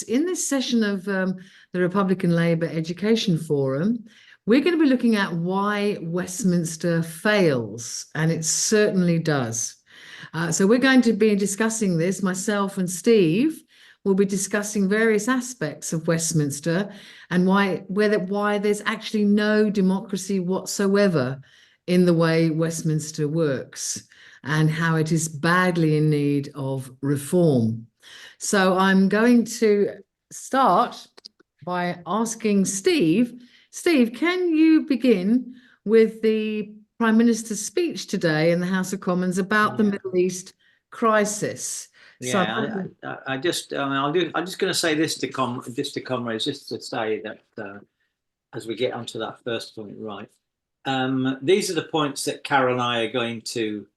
In this session of the Republican Labour Education Forum, we're going to be looking at why Westminster fails, and it certainly does. So we're going to be discussing this. Myself and Steve will be discussing various aspects of Westminster and why there's actually no democracy whatsoever in the way Westminster works, and how it is badly in need of reform. So I'm going to start by asking Steve. Steve, can you begin with the Prime Minister's speech today in the House of Commons about the Middle East crisis? Yeah, I'm just going to say this to comrades, just to say that as we get onto that first point, right? These are the points that Carol and I are going to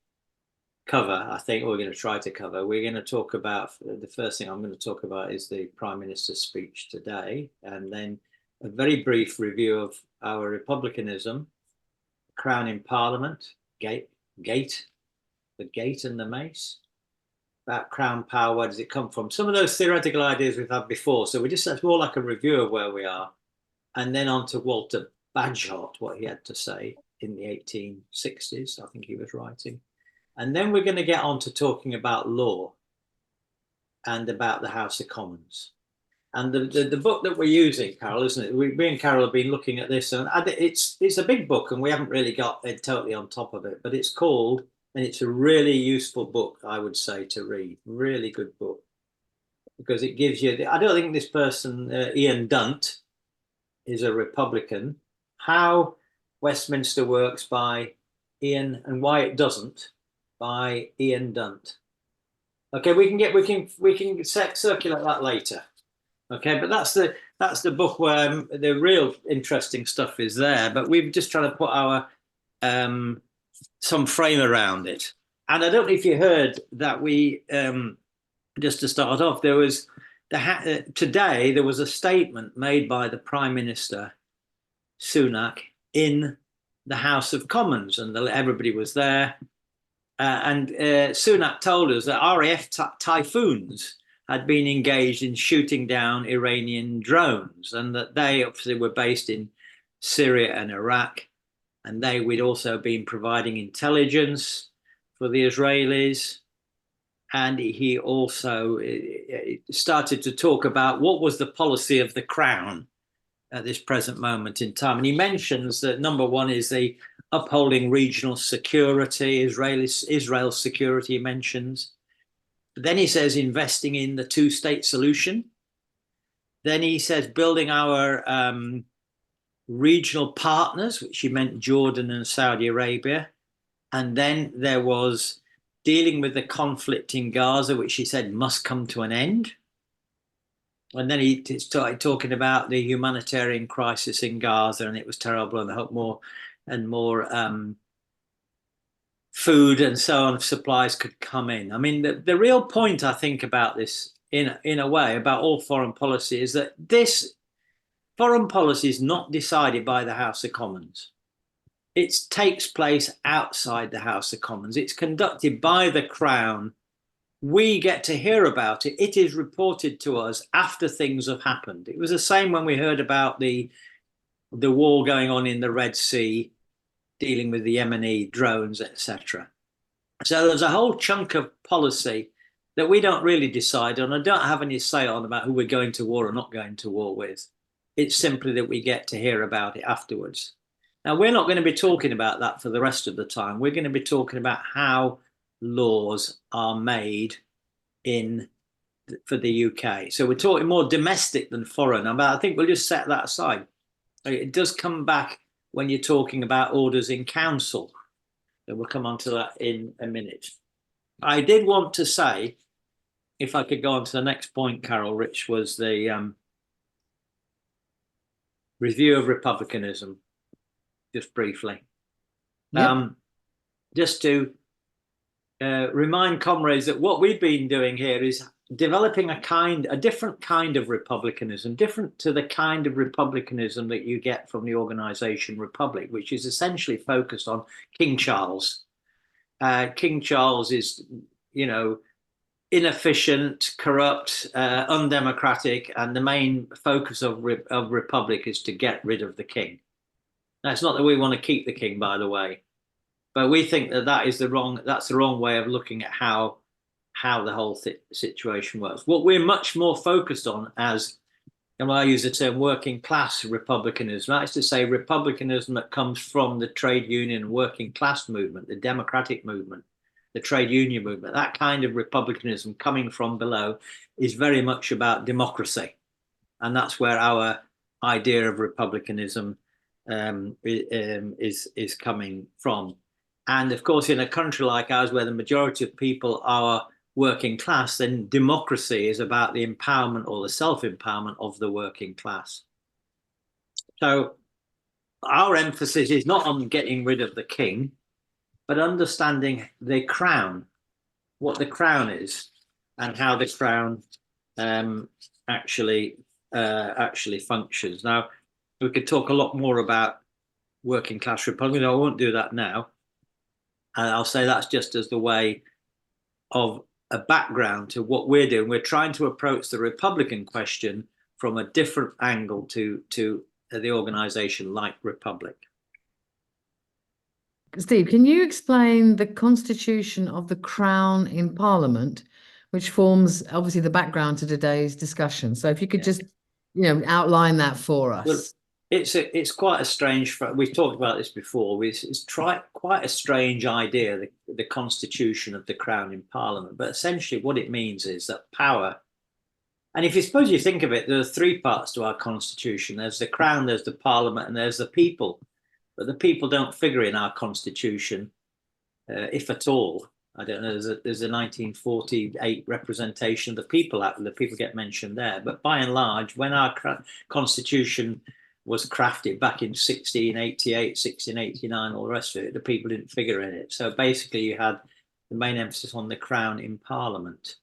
cover. I think we're going to try to cover. We're going to talk about, the first thing I'm going to talk about is the Prime Minister's speech today, and then a very brief review of our republicanism, Crown in Parliament, the gate and the mace, about Crown power, where does it come from? Some of those theoretical ideas we've had before. So that's more like a review of where we are. And then on to Walter Bagehot, what he had to say in the 1860s, I think he was writing. And then we're going to get on to talking about law and about the House of Commons. And the book that we're using, Carol, isn't it? Me and Carol have been looking at this, and it's a big book, and we haven't really got it totally on top of it, but it's called, and it's a really useful book, I would say, to read. Really good book, because it gives you, I don't think this person, Ian Dunt, is a Republican. How Westminster Works by Ian, and Why It Doesn't, by Ian Dunt. Okay, we can circulate that later. Okay, but that's the book where the real interesting stuff is there. But we've just trying to put our some frame around it. And I don't know if you heard that we just to start off, there was today there was a statement made by the Prime Minister Sunak in the House of Commons, and everybody was there. And Sunak told us that RAF Typhoons had been engaged in shooting down Iranian drones, and that they obviously were based in Syria and Iraq, and they would also been providing intelligence for the Israelis. And he also started to talk about what was the policy of the Crown at this present moment in time. And he mentions that number one is the upholding regional security, Israel's security, he mentions. But then he says investing in the two-state solution. Then he says building our regional partners, which he meant Jordan and Saudi Arabia. And then there was dealing with the conflict in Gaza, which he said must come to an end. And then he started talking about the humanitarian crisis in Gaza, and it was terrible, and I hope more and more food and so on supplies could come in. I mean, the real point I think about this, in a way, about all foreign policy, is that this foreign policy is not decided by the House of Commons. It takes place outside the House of Commons. It's conducted by the Crown. We get to hear about it. It is reported to us after things have happened. It was the same when we heard about the war going on in the Red Sea, dealing with the Yemeni drones, etc. So there's a whole chunk of policy that we don't really decide on and don't have any say on about who we're going to war or not going to war with. It's simply that we get to hear about it afterwards. Now, we're not going to be talking about that for the rest of the time. We're going to be talking about how laws are made for the UK. So we're talking more domestic than foreign. But I think we'll just set that aside. It does come back when you're talking about orders in council. So we'll come on to that in a minute. I did want to say, if I could go on to the next point, Carol, which was the review of republicanism, just briefly. Yep. Just to remind comrades that what we've been doing here is developing a different kind of republicanism, different to the kind of republicanism that you get from the organization Republic, which is essentially focused on King Charles. King Charles is, inefficient, corrupt, undemocratic, and the main focus of republic is to get rid of the king. Now, it's not that we want to keep the king, by the way, but we think that that's the wrong way of looking at how the whole situation works. What we're much more focused on, as and I use the term working class republicanism, that is to say republicanism that comes from the trade union working class movement, the democratic movement, the trade union movement. That kind of republicanism coming from below is very much about democracy. And that's where our idea of republicanism is coming from. And of course, in a country like ours, where the majority of people are working class, then democracy is about the empowerment or the self-empowerment of the working class. So our emphasis is not on getting rid of the king, but understanding the crown, what the crown is, and how the crown actually functions. Now, we could talk a lot more about working class republicanism. I won't do that now. And I'll say that's just as the way of a background to what we're doing. We're trying to approach the Republican question from a different angle to the organization like Republic. Steve, can you explain the constitution of the Crown in Parliament, which forms obviously the background to today's discussion? So if you could just, outline that for us. Well, it's quite a strange. We've talked about this before. It's quite a strange idea, the constitution of the Crown in Parliament. But essentially, what it means is that power. And if you suppose you think of it, there are three parts to our constitution. There's the Crown, there's the Parliament, and there's the people. But the people don't figure in our constitution, if at all. I don't know. There's a 1948 representation of the people. The people get mentioned there. But by and large, when our constitution was crafted back in 1688, 1689, all the rest of it, the people didn't figure in it. So basically you had the main emphasis on the Crown in Parliament.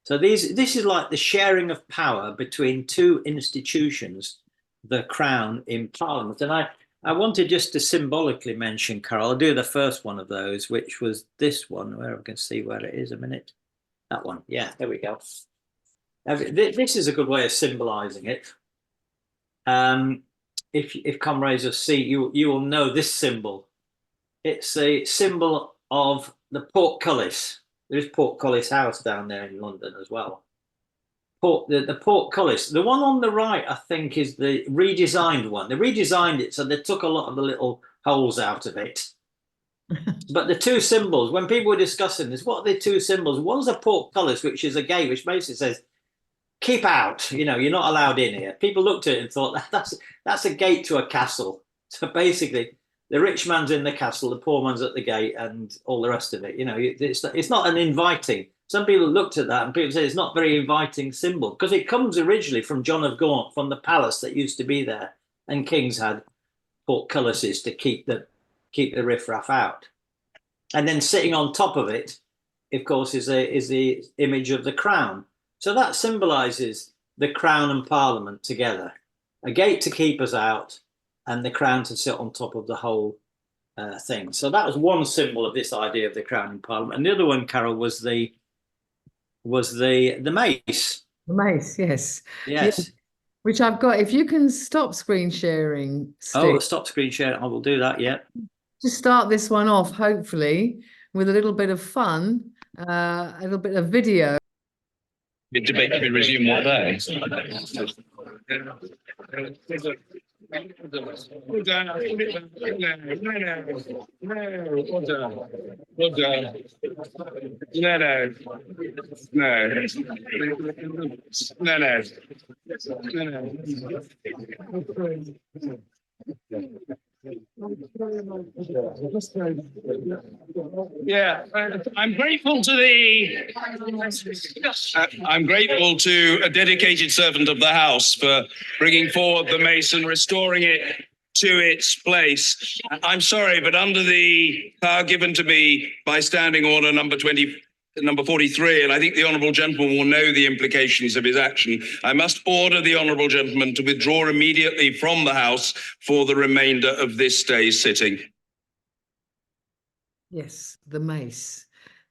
So this is like the sharing of power between two institutions, the Crown in Parliament. And I wanted just to symbolically mention, Carol, I'll do the first one of those, which was this one, where I can see where it is a minute. That one, yeah, there we go. This is a good way of symbolizing it. If comrades will see, you will know this symbol. It's a symbol of the portcullis. There is Portcullis House down there in London as well. The portcullis. The one on the right, I think, is the redesigned one. They redesigned it, so they took a lot of the little holes out of it. But the two symbols, when people were discussing this, what are the two symbols? One's a portcullis, which is a gate, which basically says, keep out, you're not allowed in here. People looked at it and thought, that's a gate to a castle. So basically, the rich man's in the castle, the poor man's at the gate, and all the rest of it. It's not an inviting. Some people looked at that and people say it's not very inviting symbol, because it comes originally from John of Gaunt, from the palace that used to be there, and kings had portcullises to keep the riffraff out. And then sitting on top of it, of course, is the image of the crown. So that symbolizes the Crown and Parliament together, a gate to keep us out, and the crown to sit on top of the whole thing. So that was one symbol of this idea of the Crown in Parliament. And the other one, Carol, was the mace. The mace, yes. Yes. Yeah, which I've got. If you can stop screen sharing, Steve. Oh, stop screen sharing. I will do that, yeah. Just start this one off, hopefully, with a little bit of fun, a little bit of video. The debate can be resumed what day? Yeah, I'm grateful to a dedicated servant of the House for bringing forward the mace and restoring it to its place. I'm sorry, but under the power given to me by Standing Order number 43, and I think the Honourable Gentleman will know the implications of his action, I must order the Honourable Gentleman to withdraw immediately from the House for the remainder of this day's sitting. Yes, the mace.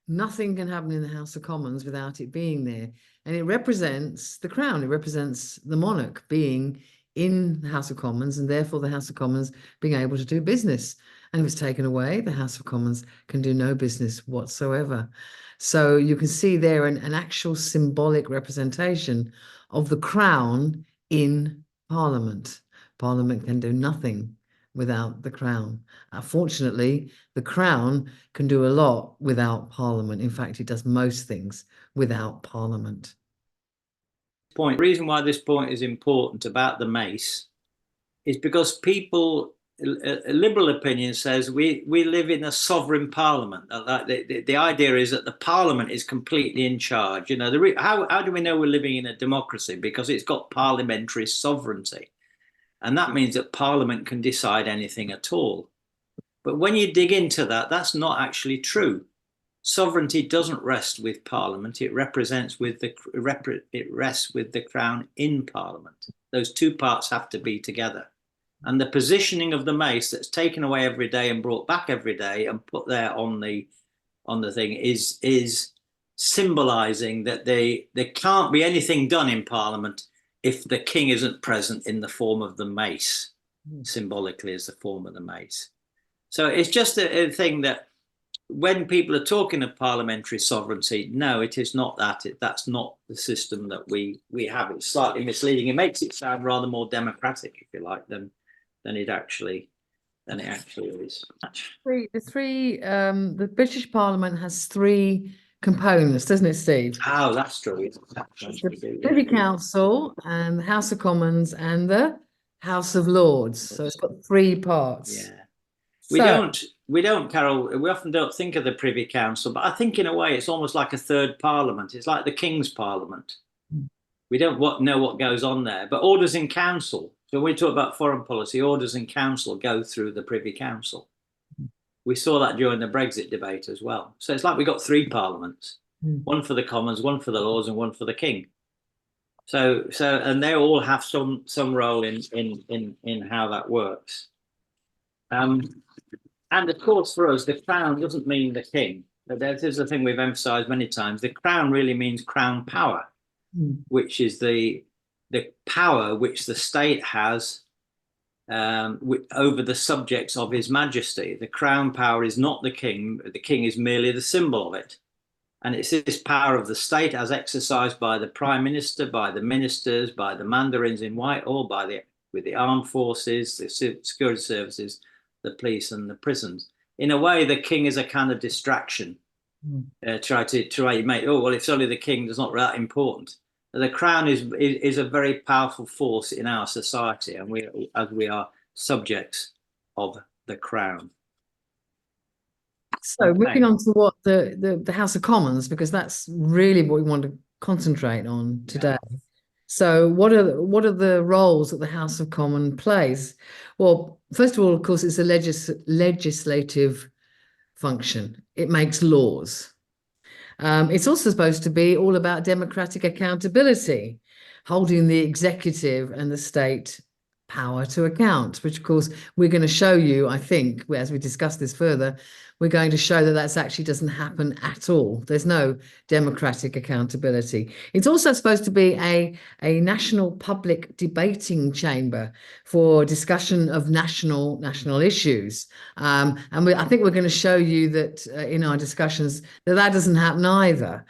Nothing can happen in the House of Commons without it being there. And it represents the crown. It represents the monarch being in the House of Commons, and therefore the House of Commons being able to do business. And if it's taken away, the House of Commons can do no business whatsoever. So you can see there an actual symbolic representation of the crown in Parliament. Parliament can do nothing without the crown. Fortunately, the crown can do a lot without Parliament. In fact, it does most things without Parliament. The reason why this point is important about the mace is because people, a liberal opinion says we live in a sovereign parliament. The idea is that the parliament is completely in charge. You know, how do we know we're living in a democracy? Because it's got parliamentary sovereignty. And that means that Parliament can decide anything at all. But when you dig into that, that's not actually true. Sovereignty doesn't rest with Parliament. It rests with the Crown in Parliament. Those two parts have to be together. And the positioning of the mace that's taken away every day and brought back every day and put there on the thing is symbolising that there can't be anything done in Parliament if the king isn't present in the form of the mace, symbolically as the form of the mace. So it's just a thing that when people are talking of parliamentary sovereignty, no, it is not that. That's not the system that we have. It's slightly misleading. It makes it sound rather more democratic, if you like, than it actually is. The British Parliament has three components, doesn't it, Steve? Oh, that's true. The Privy Council and the House of Commons and the House of Lords. So it's got three parts. Yeah. We don't, Carol, we often don't think of the Privy Council, but I think in a way it's almost like a third parliament. It's like the King's Parliament. We don't know what goes on there, but orders in council. So when we talk about foreign policy, orders in council go through the Privy Council. We saw that during the Brexit debate as well. So it's like we got three parliaments, one for the Commons, one for the Lords, and one for the King. So and they all have some role in how that works. And of course, for us, the crown doesn't mean the king. That is the thing we've emphasised many times. The crown really means crown power, which is the power which the state has over the subjects of His Majesty. The crown power is not the king. The king is merely the symbol of it. And it's this power of the state as exercised by the Prime Minister, by the ministers, by the mandarins in Whitehall, with the armed forces, the security services, the police and the prisons. In a way, the king is a kind of distraction. Try to make, oh, well, it's only the king, it's not that important. The crown is a very powerful force in our society, and we are subjects of the crown. So moving on to what the House of Commons, because that's really what we want to concentrate on today. Yeah. So what are the roles that the House of Commons plays? Well, first of all, of course, it's a legislative function. It makes laws. It's also supposed to be all about democratic accountability, holding the executive and the state power to account, which, of course, we're going to show you, I think, as we discuss this further, we're going to show that that's actually doesn't happen at all. There's no democratic accountability. It's also supposed to be a national public debating chamber for discussion of national issues. And I think we're going to show you that in our discussions that doesn't happen either.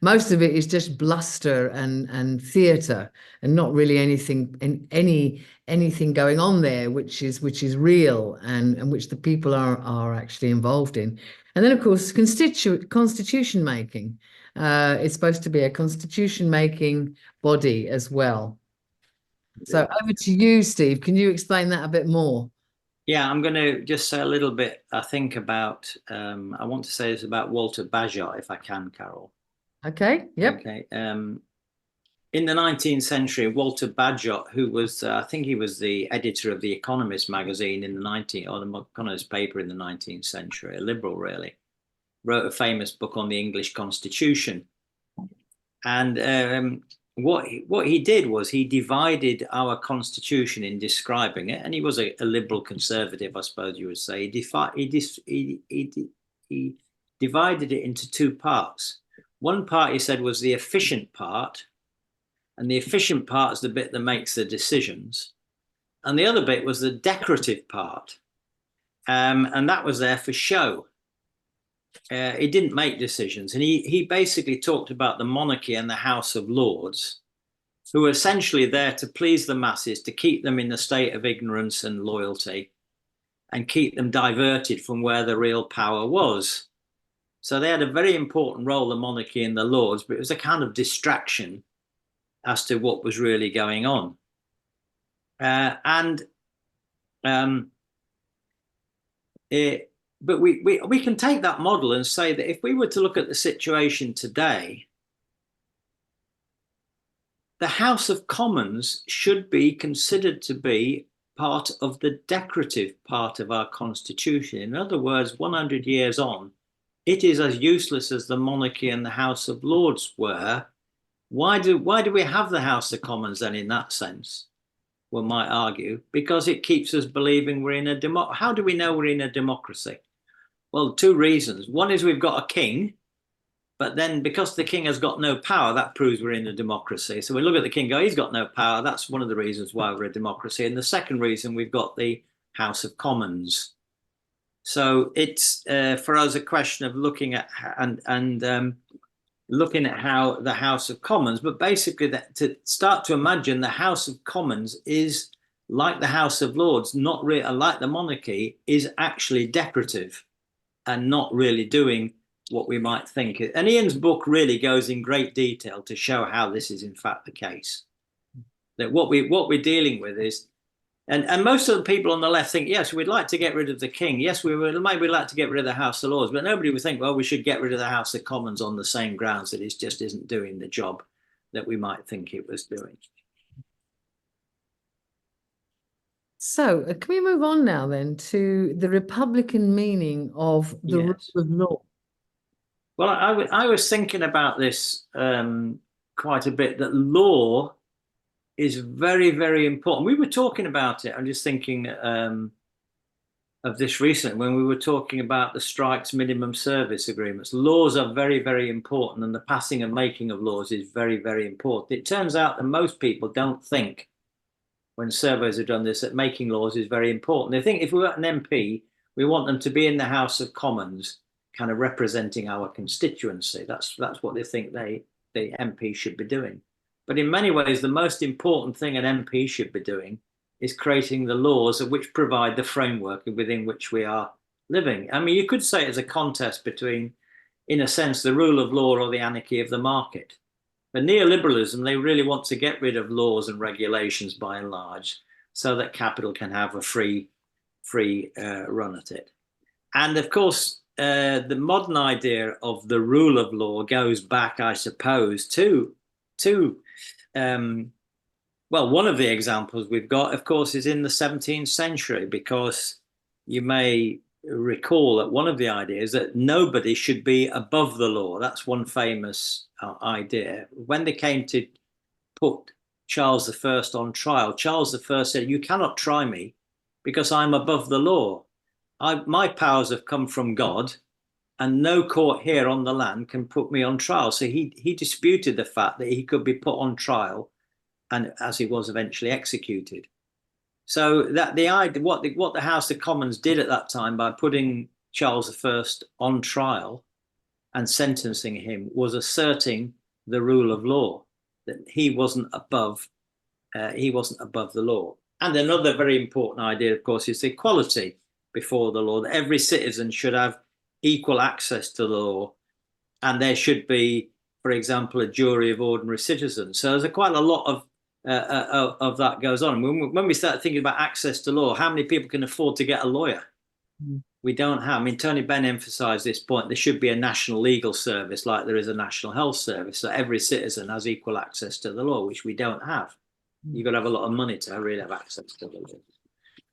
Most of it is just bluster and theatre, and not really anything going on there which is real and which the people are actually involved in. And then, of course, constitution making. It's supposed to be a constitution making body as well. So over to you, Steve. Can you explain that a bit more? Yeah, I'm going to just say a little bit, I think, about, I want to say this about Walter Bagehot, if I can, Carol. Okay, yep. Okay. In the 19th century, Walter Bagehot, who was, I think he was the editor of The Economist magazine in the Economist paper in the 19th century, a liberal really, wrote a famous book on the English Constitution. And what he did was he divided our Constitution in describing it, and he was a liberal conservative, I suppose you would say. He divided it into two parts. One part, he said, was the efficient part, and the efficient part is the bit that makes the decisions. And the other bit was the decorative part, and that was there for show. He didn't make decisions, and he basically talked about the monarchy and the House of Lords, who were essentially there to please the masses, to keep them in a state of ignorance and loyalty, and keep them diverted from where the real power was. So they had a very important role, the monarchy and the Lords, but it was a kind of distraction as to what was really going on. But we can take that model and say that if we were to look at the situation today, the House of Commons should be considered to be part of the decorative part of our constitution. In other words, 100 years on, it is as useless as the monarchy and the House of Lords were. Why do we have the House of Commons then in that sense? One might argue, because it keeps us believing we're in a democracy. How do we know we're in a democracy? Well, two reasons. One is we've got a king, but then because the king has got no power, that proves we're in a democracy. So we look at the king, go, he's got no power. That's one of the reasons why we're a democracy. And the second reason, we've got the House of Commons. So it's for us a question of looking at looking at how the House of Commons, but basically that to start to imagine the House of Commons is like the House of Lords, not really like the monarchy, is actually decorative and not really doing what we might think. And Ian's book really goes in great detail to show how this is in fact the case. That what we're dealing with is, and most of the people on the left think, yes, we'd like to get rid of the king. Yes, we would maybe like to get rid of the House of Lords, but nobody would think, well, we should get rid of the House of Commons on the same grounds that it just isn't doing the job that we might think it was doing. So can we move on now then to the Republican meaning of the rule of law? Well, I was thinking about this quite a bit, that law is very, very important. We were talking about it. I'm just thinking of this recently when we were talking about the strikes minimum service agreements. Laws are very, very important, and the passing and making of laws is very, very important. It turns out that most people don't think, when surveys have done this, that making laws is very important. They think if we've got an MP, we want them to be in the House of Commons, kind of representing our constituency. That's what they think the MP should be doing. But in many ways, the most important thing an MP should be doing is creating the laws which provide the framework within which we are living. I mean, you could say it's a contest between, in a sense, the rule of law or the anarchy of the market. But neoliberalism, they really want to get rid of laws and regulations by and large, so that capital can have a free run at it. And of course, the modern idea of the rule of law goes back, I suppose, to well, one of the examples we've got, of course, is in the 17th century, because you may recall that one of the ideas that nobody should be above the law. That's one famous idea. When they came to put Charles I on trial, Charles I said, you cannot try me because I'm above the law. My powers have come from God, and no court here on the land can put me on trial. So he disputed the fact that he could be put on trial, and as he was eventually executed. So that the idea, what the House of Commons did at that time by putting Charles I on trial and sentencing him was asserting the rule of law, that he wasn't above the law. And another very important idea, of course, is equality before the law. That every citizen should have equal access to the law, and there should be, for example, a jury of ordinary citizens. So there's quite a lot of that goes on. When we start thinking about access to law, how many people can afford to get a lawyer? We don't have. I mean, Tony Benn emphasised this point. There should be a national legal service like there is a national health service, so every citizen has equal access to the law, which we don't have. You've got to have a lot of money to really have access to the law.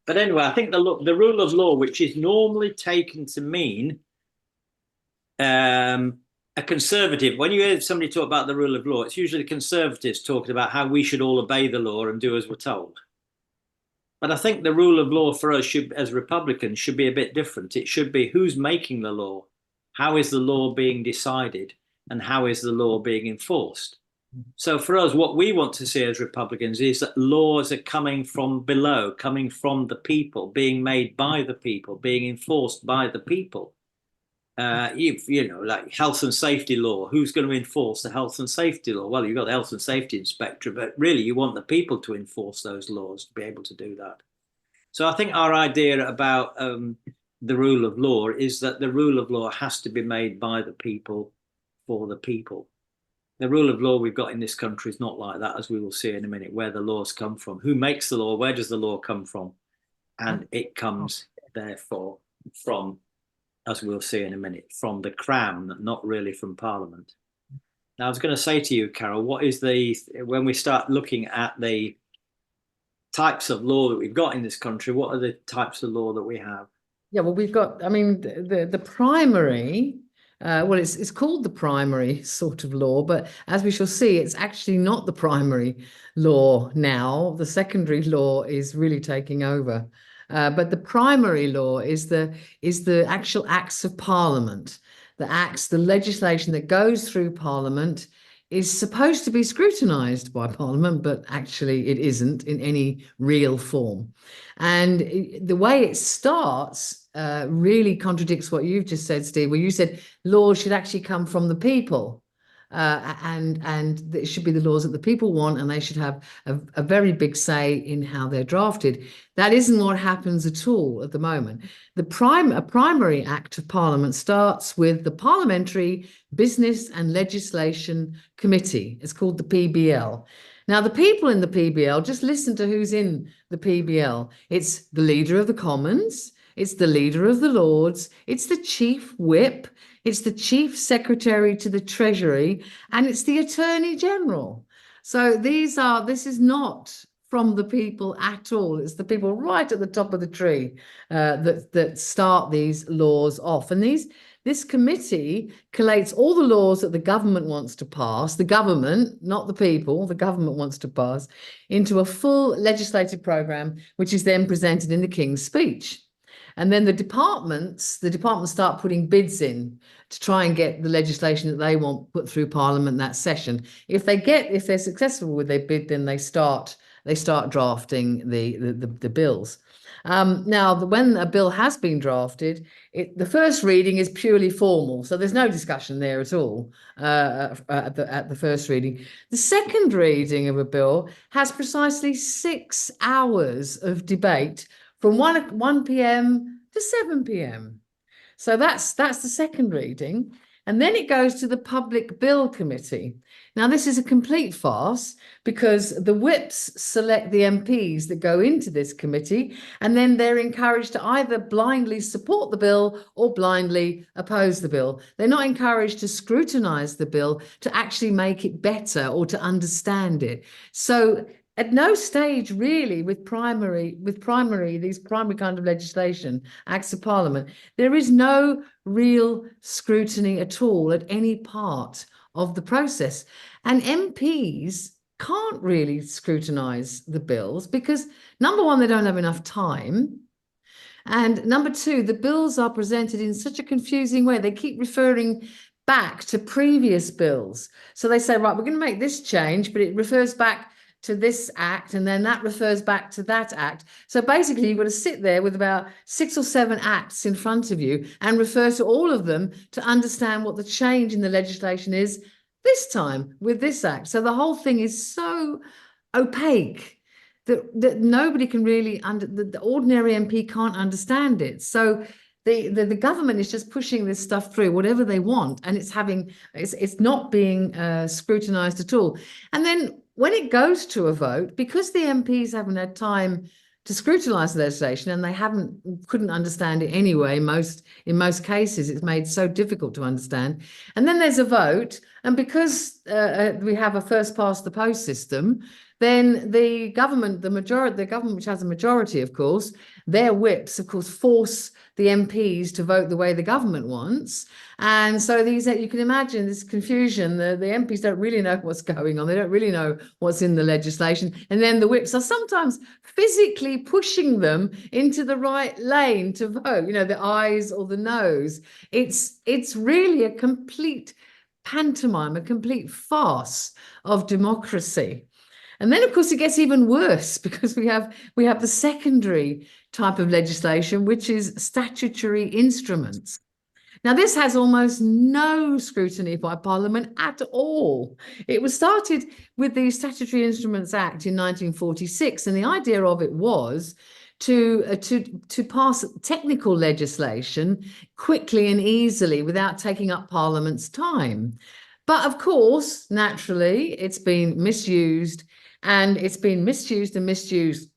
But anyway, I think the rule of law, which is normally taken to mean a conservative, when you hear somebody talk about the rule of law, it's usually conservatives talking about how we should all obey the law and do as we're told. But I think the rule of law for us, as Republicans, should be a bit different. It should be who's making the law. How is the law being decided, and how is the law being enforced? So for us, what we want to see as Republicans is that laws are coming from below, coming from the people, being made by the people, being enforced by the people. You know, like health and safety law, who's going to enforce the health and safety law? Well, you've got the health and safety inspector, but really you want the people to enforce those laws to be able to do that. So I think our idea about the rule of law is that the rule of law has to be made by the people for the people. The rule of law we've got in this country is not like that, as we will see in a minute, where the laws come from. Who makes the law? Where does the law come from? And it comes, therefore, from, as we'll see in a minute, from the Crown, not really from Parliament. Now, I was going to say to you, Carol, what is when we start looking at the types of law that we've got in this country, what are the types of law that we have? Yeah, well, we've got, I mean, the primary, well, it's called the primary sort of law, but as we shall see, it's actually not the primary law now. The secondary law is really taking over. But the primary law is the actual acts of Parliament. The legislation that goes through Parliament is supposed to be scrutinised by Parliament, but actually it isn't in any real form. And the way it starts really contradicts what you've just said, Steve, where you said laws should actually come from the people. And it should be the laws that the people want, and they should have a very big say in how they're drafted. That isn't what happens at all at the moment. A primary act of Parliament starts with the Parliamentary Business and Legislation Committee. It's called the PBL. Now, the people in the PBL, just listen to who's in the PBL. It's the Leader of the Commons, it's the Leader of the Lords, it's the Chief Whip, it's the Chief Secretary to the Treasury, and it's the Attorney General. So this is not from the people at all. It's the people right at the top of the tree that start these laws off. And this committee collates all the laws that the government wants to pass, the government, not the people, the government wants to pass, into a full legislative programme, which is then presented in the King's Speech. And then the departments start putting bids in to try and get the legislation that they want put through Parliament that session. If they're successful with their bid, then they start drafting the bills. Now, when a bill has been drafted, the first reading is purely formal, so there's no discussion there at all at the first reading. The second reading of a bill has precisely 6 hours of debate from 1 p.m. to 7 p.m. So that's the second reading. And then it goes to the Public Bill Committee. Now, this is a complete farce because the whips select the MPs that go into this committee, and then they're encouraged to either blindly support the bill or blindly oppose the bill. They're not encouraged to scrutinise the bill, to actually make it better or to understand it. So at no stage really these primary kind of legislation, acts of Parliament, there is no real scrutiny at all at any part of the process. And MPs can't really scrutinise the bills because, number one, they don't have enough time. And number two, the bills are presented in such a confusing way. They keep referring back to previous bills. So they say, right, we're going to make this change, but it refers back to this act, and then that refers back to that act. So basically, you've got to sit there with about 6 or 7 acts in front of you and refer to all of them to understand what the change in the legislation is this time with this act. So the whole thing is so opaque that nobody can really, the ordinary MP can't understand it. So the government is just pushing this stuff through, whatever they want, and it's not being scrutinised at all. And then when it goes to a vote, because the MPs haven't had time to scrutinise the legislation and they couldn't understand it anyway, in most cases, it's made so difficult to understand. And then there's a vote, And because we have a first past the post system, then the government, the government which has a majority, of course, their whips, of course, force the MPs to vote the way the government wants. And so you can imagine this confusion. The MPs don't really know what's going on. They don't really know what's in the legislation. And then the whips are sometimes physically pushing them into the right lane to vote, the ayes or the noes. It's really a complete pantomime, a complete farce of democracy. And then, of course, it gets even worse because we have the secondary type of legislation, which is statutory instruments. Now, this has almost no scrutiny by Parliament at all. It was started with the Statutory Instruments Act in 1946, and the idea of it was to pass technical legislation quickly and easily without taking up Parliament's time. But of course, naturally, it's been misused, and it's been misused and misused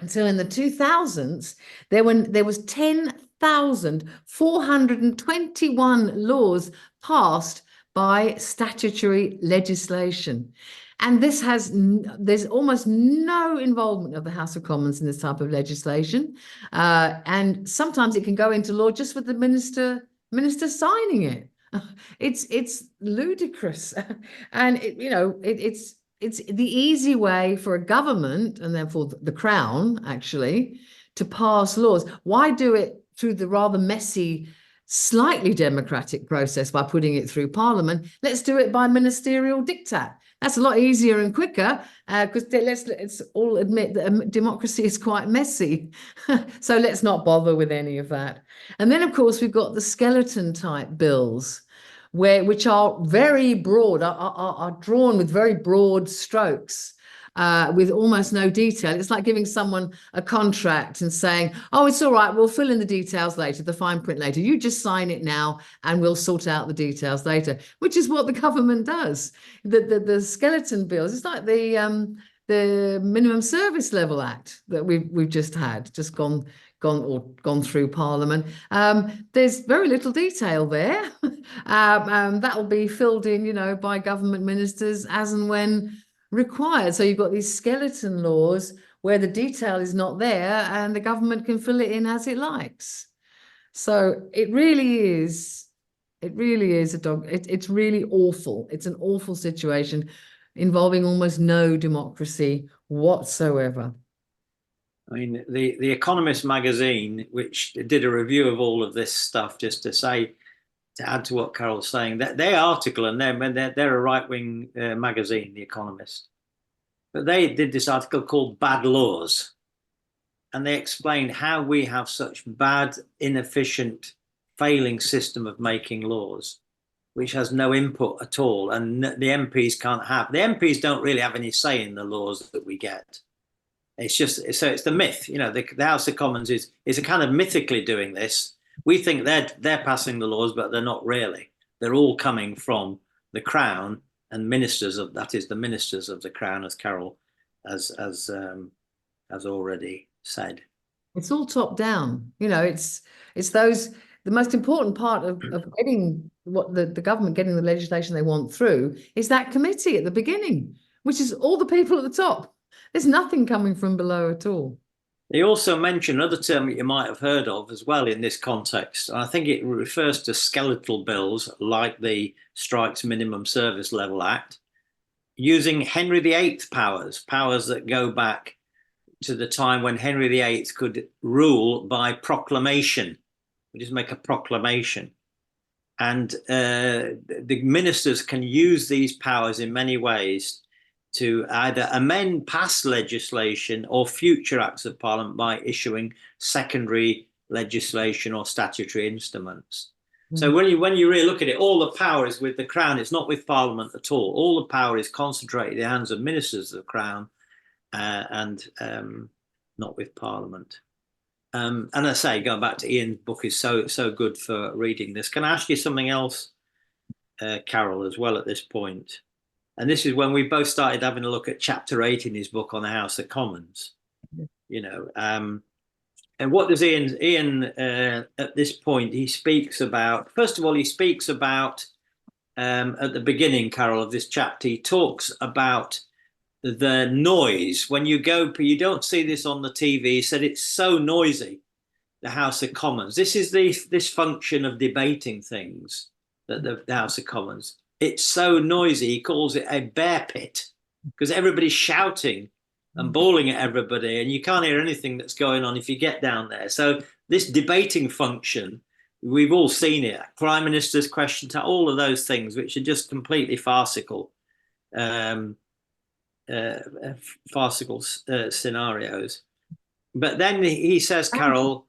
until in the 2000s, there was 10,421 laws passed by statutory legislation. And there's almost no involvement of the House of Commons in this type of legislation. And sometimes it can go into law just with the minister signing it. It's ludicrous. And it's the easy way for a government, and therefore the Crown, actually, to pass laws. Why do it through the rather messy, slightly democratic process by putting it through Parliament? Let's do it by ministerial diktat. That's a lot easier and quicker, because let's all admit that democracy is quite messy. So let's not bother with any of that. And then, of course, we've got the skeleton type bills, which are very broad, are drawn with very broad strokes, with almost no detail. It's like giving someone a contract and saying, oh, it's all right, we'll fill in the details later, the fine print later. You just sign it now and we'll sort out the details later, which is what the government does. The skeleton bills, it's like the Minimum Service Level Act that we've just gone through Parliament. There's very little detail there. That'll be filled in, by government ministers as and when required. So you've got these skeleton laws where the detail is not there and the government can fill it in as it likes. So it really is it's really awful. It's an awful situation involving almost no democracy whatsoever. I mean, the Economist magazine, which did a review of all of this stuff, just to add to what Carol's saying, that their article, and they're a right-wing magazine, The Economist, but they did this article called Bad Laws, and they explained how we have such bad, inefficient, failing system of making laws, which has no input at all, and the MPs the MPs don't really have any say in the laws that we get. It's just, so it's the myth, the House of Commons is a kind of mythically doing this. We think they're passing the laws, but they're not really. They're all coming from the Crown and ministers of the Crown, as Carol has already said. It's all top down. It's the most important part of getting the government getting the legislation they want through is that committee at the beginning, which is all the people at the top. There's nothing coming from below at all. They also mention another term that you might have heard of as well in this context. And I think it refers to skeletal bills like the Strikes Minimum Service Level Act, using Henry VIII powers that go back to the time when Henry VIII could rule by proclamation. We just make a proclamation. And the ministers can use these powers in many ways to either amend past legislation or future acts of Parliament by issuing secondary legislation or statutory instruments. So when you really look at it, all the power is with the Crown. It's not with Parliament at all. All the power is concentrated in the hands of ministers of the Crown, and not with Parliament. And I say, going back to Ian's book is so good for reading this. Can I ask you something else, Carol, as well at this point? And this is when we both started having a look at chapter 8 in his book on the House of Commons. And what does Ian at this point, he speaks about, first of all, he speaks about at the beginning, Carol, of this chapter, he talks about the noise. When you go, you don't see this on the TV. He said it's so noisy, the House of Commons. This is this function of debating things, that the House of Commons. It's so noisy. He calls it a bear pit because everybody's shouting and bawling at everybody, and you can't hear anything that's going on if you get down there. So this debating function, we've all seen it. Prime Minister's question time, all of those things, which are just completely farcical. Scenarios. But then he says, Carol,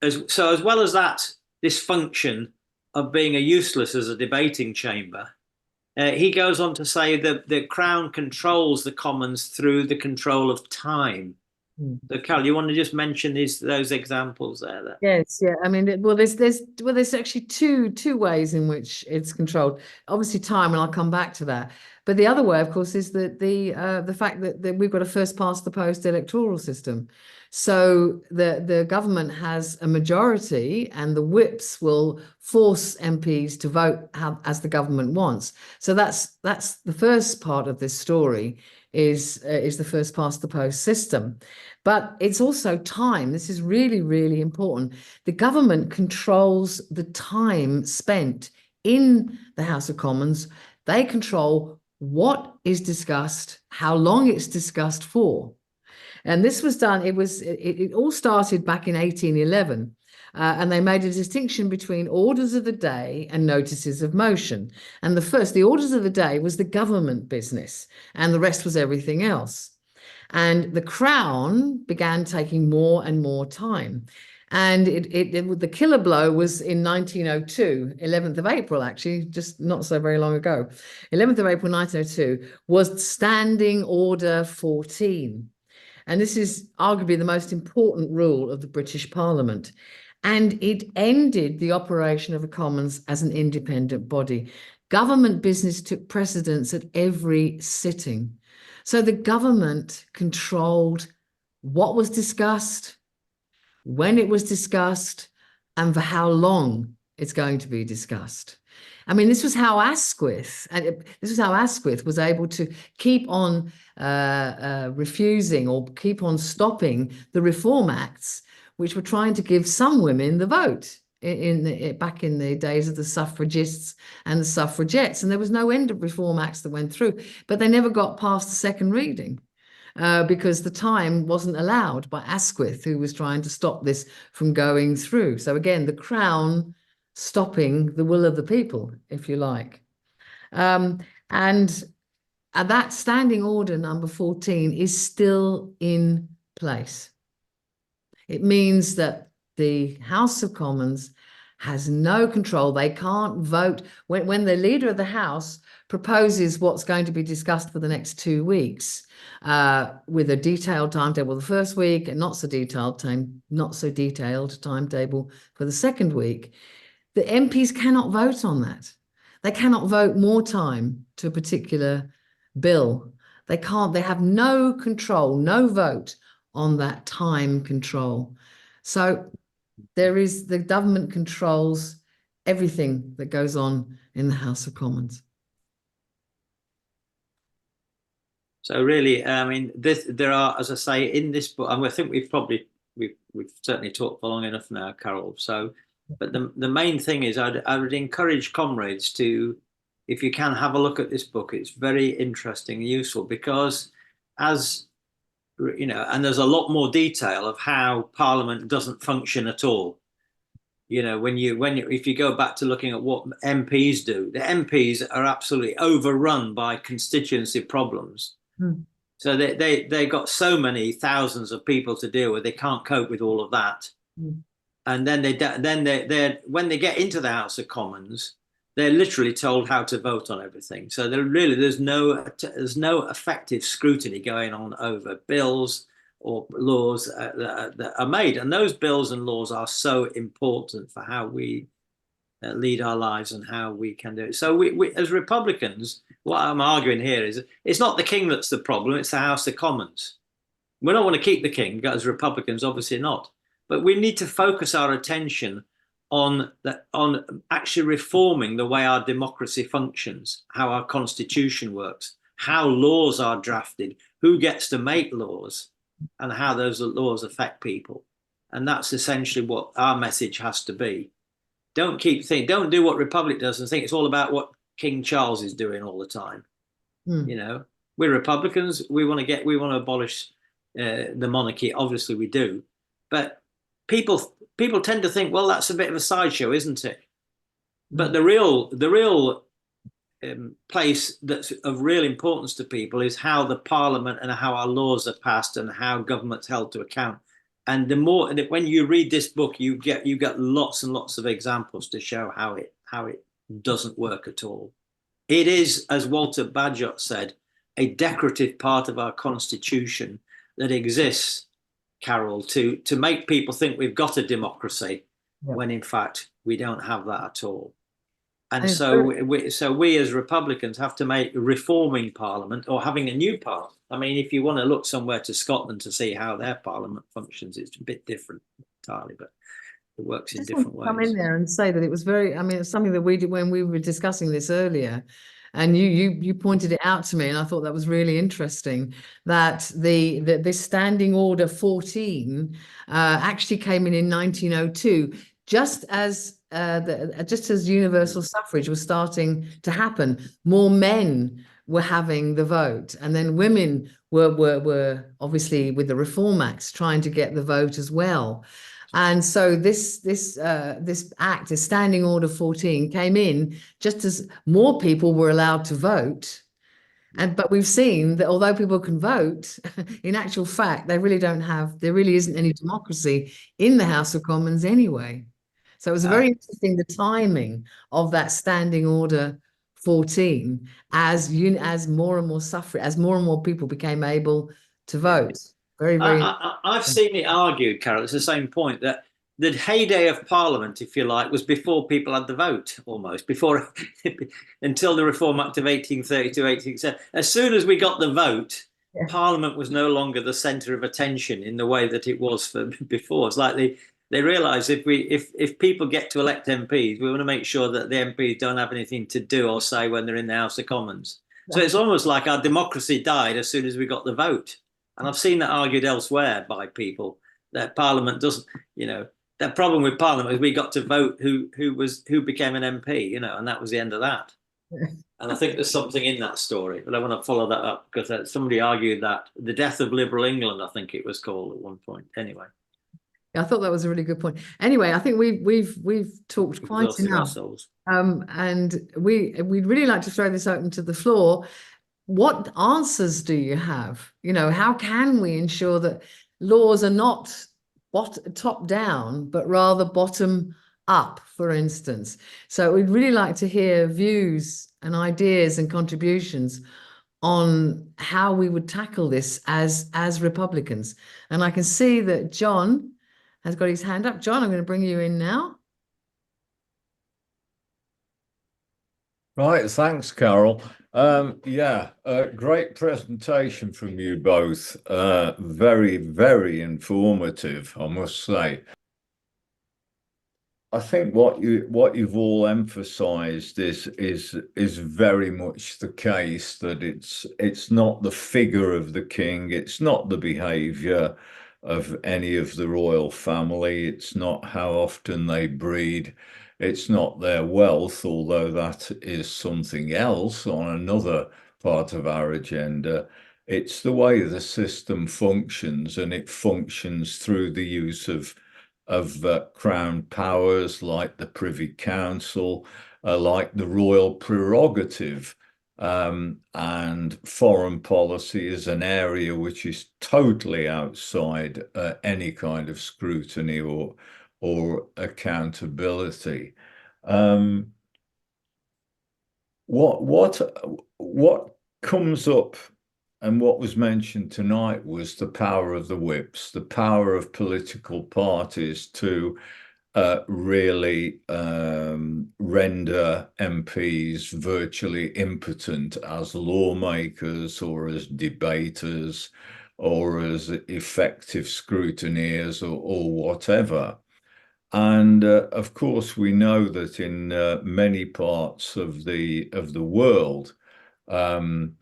as well as that, this function of being useless as a debating chamber, he goes on to say that the Crown controls the Commons through the control of time. So, Carol, you want to just mention those examples there? Yes, yeah. I mean, there's actually two ways in which it's controlled. Obviously, time, and I'll come back to that. But the other way, of course, is that the fact that we've got a first past the post electoral system. So the government has a majority, and the whips will force MPs to vote as the government wants. So that's the first part of this story, is the first past the post system. But it's also time. This is really, really important. The government controls the time spent in the House of Commons. They control what is discussed, how long it's discussed for. And this was done, it all started back in 1811. And they made a distinction between orders of the day and notices of motion. And the orders of the day was the government business, and the rest was everything else. And the Crown began taking more and more time. And the killer blow was in 1902, 11th of April, actually, just not so very long ago. 11th of April, 1902, was Standing Order 14. And this is arguably the most important rule of the British Parliament. And it ended the operation of the Commons as an independent body. Government business took precedence at every sitting. So the government controlled what was discussed, when it was discussed, and for how long it's going to be discussed. I mean, this was how Asquith was able to keep on refusing or keep on stopping the Reform Acts, which were trying to give some women the vote back in the days of the suffragists and the suffragettes. And there was no end of Reform Acts that went through, but they never got past the second reading because the time wasn't allowed by Asquith, who was trying to stop this from going through. So again, the Crown stopping the will of the people, if you like. And that Standing Order number 14 is still in place. It means that the House of Commons has no control. They can't vote. When the leader of the House proposes what's going to be discussed for the next 2 weeks, with a detailed timetable the first week and not so detailed timetable for the second week, the MPs cannot vote on that. They cannot vote more time to a particular bill. They can't. They have no control, no vote on that time control. So the government controls everything that goes on in the House of Commons. So really, I mean, there are, as I say, in this book, and I think we've certainly talked for long enough now, Carol. So, but the main thing is, I would encourage comrades to, if you can, have a look at this book. It's very interesting and useful because, as you know, and there's a lot more detail of how Parliament doesn't function at all. You know, if you go back to looking at what MPs do, the MPs are absolutely overrun by constituency problems. So they got so many thousands of people to deal with, they can't cope with all of that. And then when they get into the House of Commons, they're literally told how to vote on everything. So there's no effective scrutiny going on over bills or laws that are made. And those bills and laws are so important for how we lead our lives and how we can do it. So we as Republicans, what I'm arguing here is it's not the king that's the problem, it's the House of Commons. We don't want to keep the king, as Republicans, obviously not. But we need to focus our attention on actually reforming the way our democracy functions, how our constitution works, how laws are drafted, who gets to make laws, and how those laws affect people. And that's essentially what our message has to be. Don't do what Republic does and think it's all about what King Charles is doing all the time. You know, we're Republicans. We want to abolish the monarchy. Obviously, we do, but people tend to think, well, that's a bit of a sideshow, isn't it? But the real place that's of real importance to people is how the Parliament and how our laws are passed and how government's held to account. And when you read this book, you get lots and lots of examples to show how it doesn't work at all. It is, as Walter Bagehot said, a decorative part of our constitution that exists, Carol, to make people think we've got a democracy, when in fact we don't have that at all. And so we as Republicans have to make reforming Parliament, or having a new Parliament. I mean, if you want to look somewhere to Scotland to see how their Parliament functions, it's a bit different entirely, but it works in different ways. Come in there and say that it was very, I mean, it's something that we did when we were discussing this earlier, and you pointed it out to me, and I thought that was really interesting, that this Standing Order 14 actually came in 1902, just as universal suffrage was starting to happen. More men were having the vote, and then women were obviously, with the Reform Acts, trying to get the vote as well. And so this act, the Standing Order 14, came in just as more people were allowed to vote. But we've seen that although people can vote, in actual fact, there really isn't any democracy in the House of Commons anyway. So it was very interesting, the timing of that Standing Order 14 as more and more suffrage, as more and more people became able to vote. I've seen it argued, Carol. It's the same point, that the heyday of Parliament, if you like, was before people had the vote, almost before until the Reform Act of 1832, 1837. As soon as we got the vote, Parliament was no longer the centre of attention in the way that it was before. It's like they realised if people get to elect MPs, we want to make sure that the MPs don't have anything to do or say when they're in the House of Commons. So it's almost like our democracy died as soon as we got the vote. And I've seen that argued elsewhere by people, that Parliament doesn't, that problem with Parliament is we got to vote who became an MP, and that was the end of that. And I think there's something in that story, but I want to follow that up, because somebody argued that the death of liberal England, I think it was called at one point. Anyway. I thought that was a really good point. Anyway, I think we've talked quite enough, and we'd really like to throw this open to the floor. What answers do you have? How can we ensure that laws are not top down, but rather bottom up, for instance? So we'd really like to hear views and ideas and contributions on how we would tackle this as Republicans. And I can see that John has got his hand up. John, I'm going to bring you in now. Right, thanks, Carol. Great presentation from you both. Very, very informative, I must say. I think what you've all emphasized is very much the case, that it's not the figure of the king, it's not the behavior of any of the royal family, it's not how often they breed, it's not their wealth, although that is something else on another part of our agenda. It's the way the system functions, and it functions through the use of crown powers like the Privy Council, like the royal prerogative. And foreign policy is an area which is totally outside any kind of scrutiny or accountability. What comes up, and what was mentioned tonight, was the power of the whips, the power of political parties to really render MPs virtually impotent as lawmakers or as debaters or as effective scrutineers or whatever. And of course, we know that in many parts of the world, um,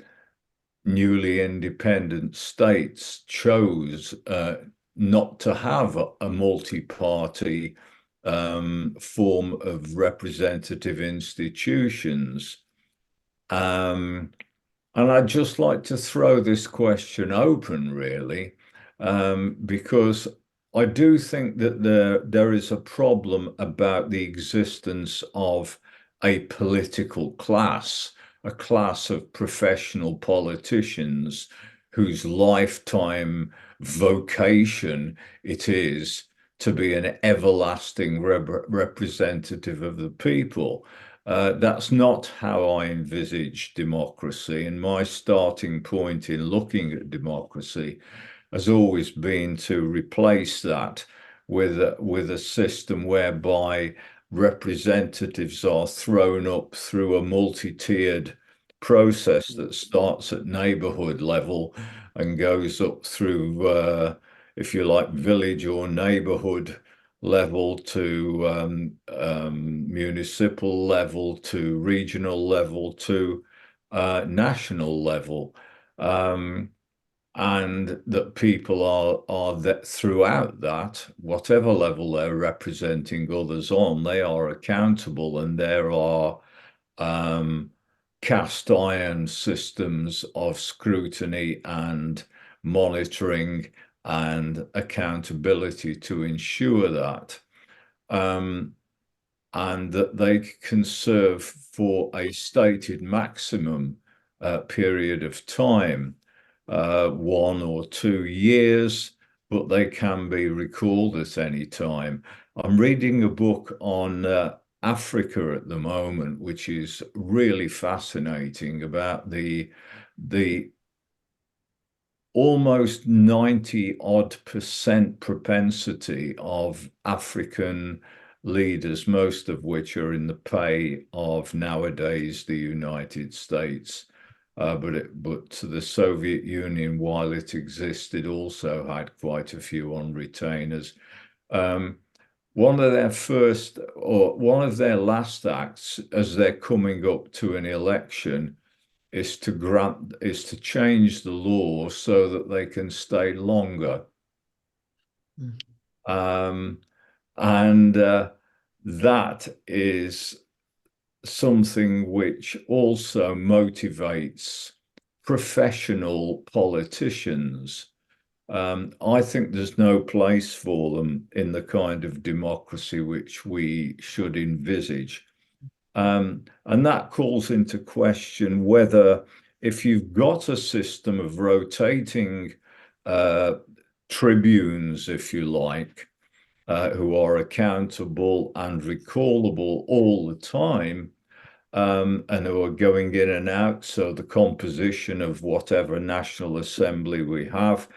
newly independent states chose not to have a multi-party form of representative institutions. And I'd just like to throw this question open, really, because I do think that there is a problem about the existence of a political class, a class of professional politicians whose lifetime vocation it is to be an everlasting representative of the people. That's not how I envisage democracy, and my starting point in looking at democracy has always been to replace that with a system whereby representatives are thrown up through a multi-tiered process that starts at neighborhood level and goes up through, if you like, village or neighborhood level to municipal level to regional level to national level, and that people are that throughout that, whatever level they're representing others on, they are accountable, and there are cast iron systems of scrutiny and monitoring and accountability to ensure that, and that they can serve for a stated maximum period of time, 1 or 2 years, but they can be recalled at any time. I'm reading a book on Africa at the moment, which is really fascinating, about the almost 90% propensity of African leaders, most of which are in the pay of nowadays the United States. But the Soviet Union, while it existed, also had quite a few on retainers. One of their first, or one of their last acts as they're coming up to an election is to change the law so that they can stay longer. And that is something which also motivates professional politicians. I think there's no place for them in the kind of democracy which we should envisage. And that calls into question whether, if you've got a system of rotating tribunes, if you like, who are accountable and recallable all the time, and who are going in and out, so the composition of whatever National Assembly we have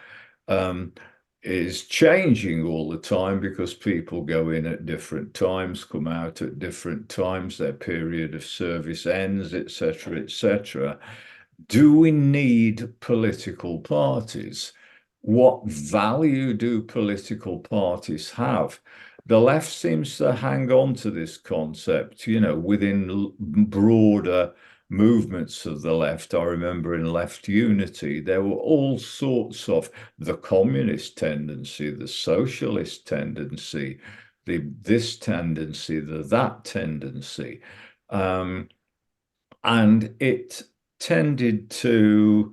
is changing all the time, because people go in at different times, come out at different times, their period of service ends, etc., etc. Do we need political parties? What value do political parties have? The left seems to hang on to this concept, within broader movements of the left. I remember in Left Unity, there were all sorts of the communist tendency, the socialist tendency, this tendency, that tendency. And it tended to,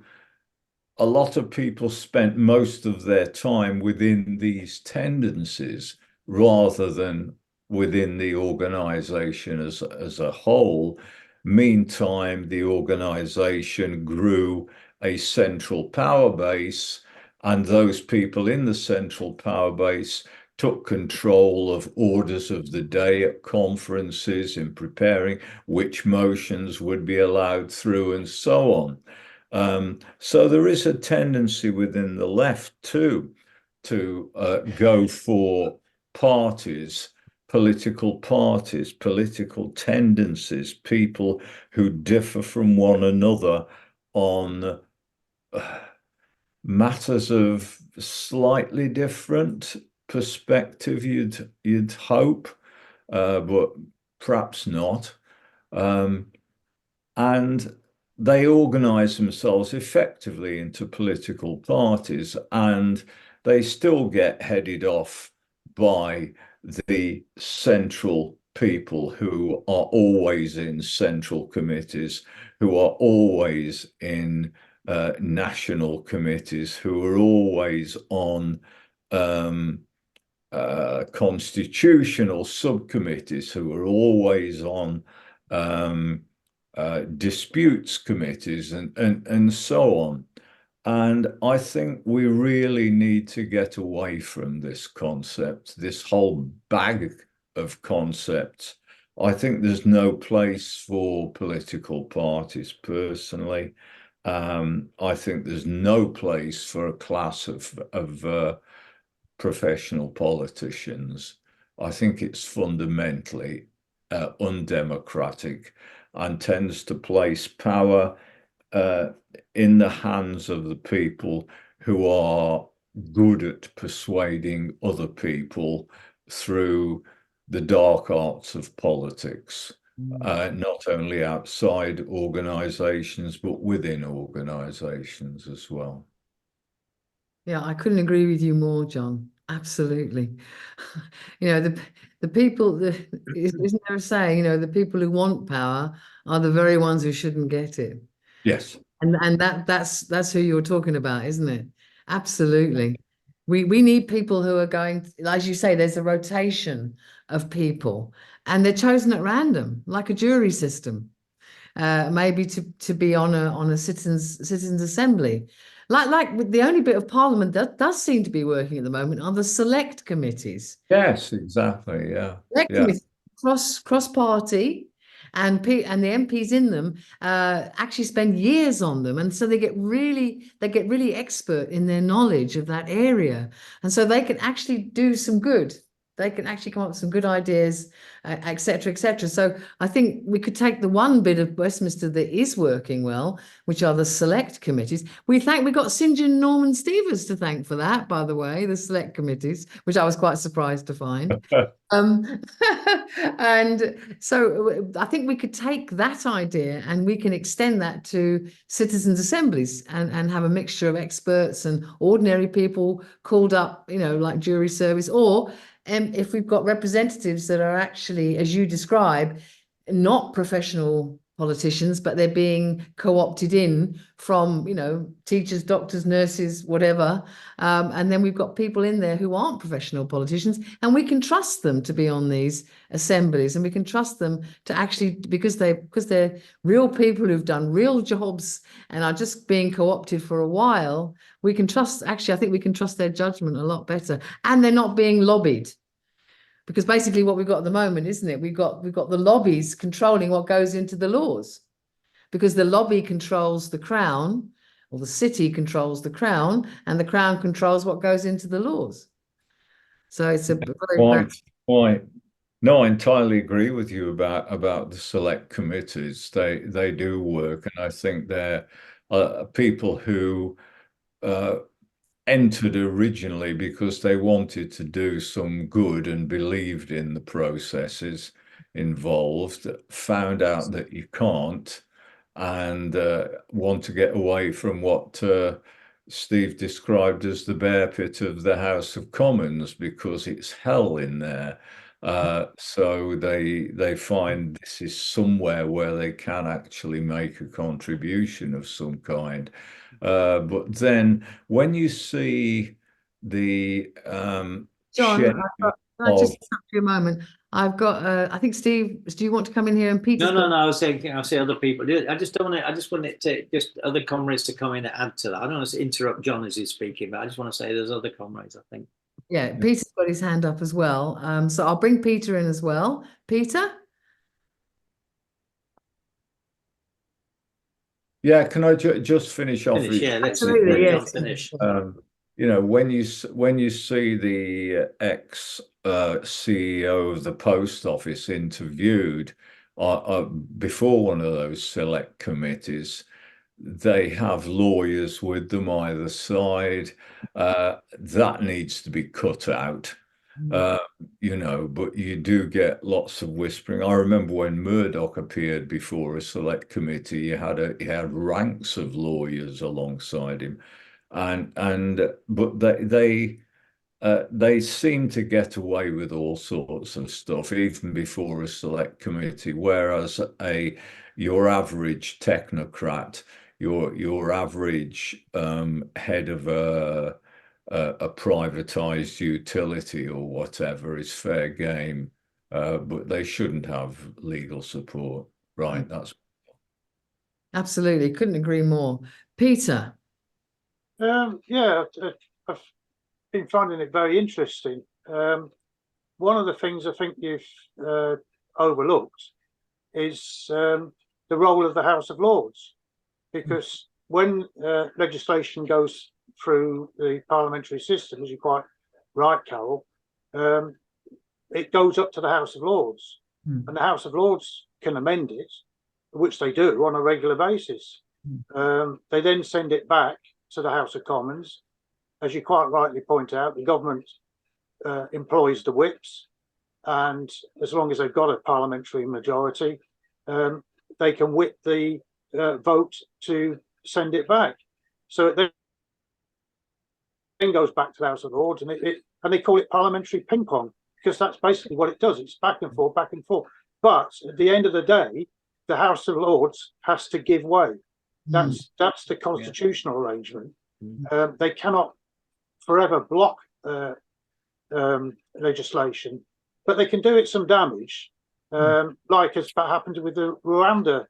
a lot of people spent most of their time within these tendencies rather than within the organization as a whole. Meantime, the organization grew a central power base, and those people in the central power base took control of orders of the day at conferences, in preparing which motions would be allowed through, and so on. So there is a tendency within the left too to go for parties, political tendencies, people who differ from one another on matters of slightly different perspective, you'd hope, but perhaps not. And they organize themselves effectively into political parties, and they still get headed off by the central people who are always in central committees, who are always in national committees, who are always on constitutional subcommittees, who are always on disputes committees and so on. And I think we really need to get away from this concept, this whole bag of concepts. I think there's no place for political parties, personally. I think there's no place for a class of professional politicians. I think it's fundamentally undemocratic and tends to place power in the hands of the people who are good at persuading other people through the dark arts of politics, not only outside organizations, but within organizations as well. Yeah, I couldn't agree with you more, John. Absolutely. You know, the people, isn't there a saying, you know, the people who want power are the very ones who shouldn't get it. Yes. And that's who you're talking about, isn't it? Absolutely. We need people who are going, as you say, there's a rotation of people and they're chosen at random, like a jury system. Maybe to be on a citizens assembly. Like with the only bit of parliament that does seem to be working at the moment are the select committees. Yes, exactly. Yeah. Select Yeah. committees, cross party, and the MPs in them actually spend years on them, and so they get really expert in their knowledge of that area, and so they can actually do some good. They can actually come up with some good ideas, etc., etc. So I think we could take the one bit of Westminster that is working well, which are the select committees. We got St. John Norman Stevens to thank for that, by the way, the select committees, which I was quite surprised to find. And so I think we could take that idea and we can extend that to citizens' assemblies and have a mixture of experts and ordinary people called up, you know, like jury service, or if we've got representatives that are actually, as you describe, not professional politicians, but they're being co-opted in from, you know, teachers, doctors, nurses, whatever. And then we've got people in there who aren't professional politicians, and we can trust them to be on these assemblies, and we can trust them to actually, because they're real people who've done real jobs and are just being co-opted for a while. We can trust, actually, I think we can trust their judgment a lot better, and they're not being lobbied. Because basically what we've got at the moment, isn't it? We've got the lobbies controlling what goes into the laws, because the lobby controls the Crown, or the city controls the Crown, and the Crown controls what goes into the laws. So it's a very quite. No, I entirely agree with you about the select committees. They do work, and I think they're people who entered originally because they wanted to do some good and believed in the processes involved, found out that you can't, and want to get away from what Steve described as the bear pit of the House of Commons, because it's hell in there. So they find this is somewhere where they can actually make a contribution of some kind. But then when you see the John, can I just stop you a moment? I've got I think Steve, do you want to come in here? And Peter? No, I was saying I'll say other people. I just want it to just other comrades to come in and add to that. I don't want to interrupt John as he's speaking, but I just want to say there's other comrades, I think. Yeah, Peter's got his hand up as well. So I'll bring Peter in as well. Peter? Yeah, can I just finish off? Yeah, let's finish. You know, when you see the ex CEO of the post office interviewed before one of those select committees, they have lawyers with them either side. That needs to be cut out. You know, but you do get lots of whispering. I remember when Murdoch appeared before a select committee, he had ranks of lawyers alongside him, but they seem to get away with all sorts of stuff, even before a select committee, whereas your average technocrat, your average head of a privatized utility or whatever is fair game, but they shouldn't have legal support. Right, that's Absolutely, couldn't agree more. Peter. Yeah, I've been finding it very interesting. One of the things I think you've overlooked is the role of the House of Lords, because when legislation goes through the parliamentary system, as you're quite right, Carol, it goes up to the House of Lords, and the House of Lords can amend it, which they do on a regular basis. They then send it back to the House of Commons. As you quite rightly point out, the government employs the whips, and as long as they've got a parliamentary majority, they can whip the vote to send it back. So it then goes back to the House of Lords, and they call it parliamentary ping pong, because that's basically what it does. It's back and forth, back and forth. But at the end of the day, the House of Lords has to give way. That's the constitutional arrangement. They cannot forever block legislation, but they can do it some damage, like has happened with the Rwanda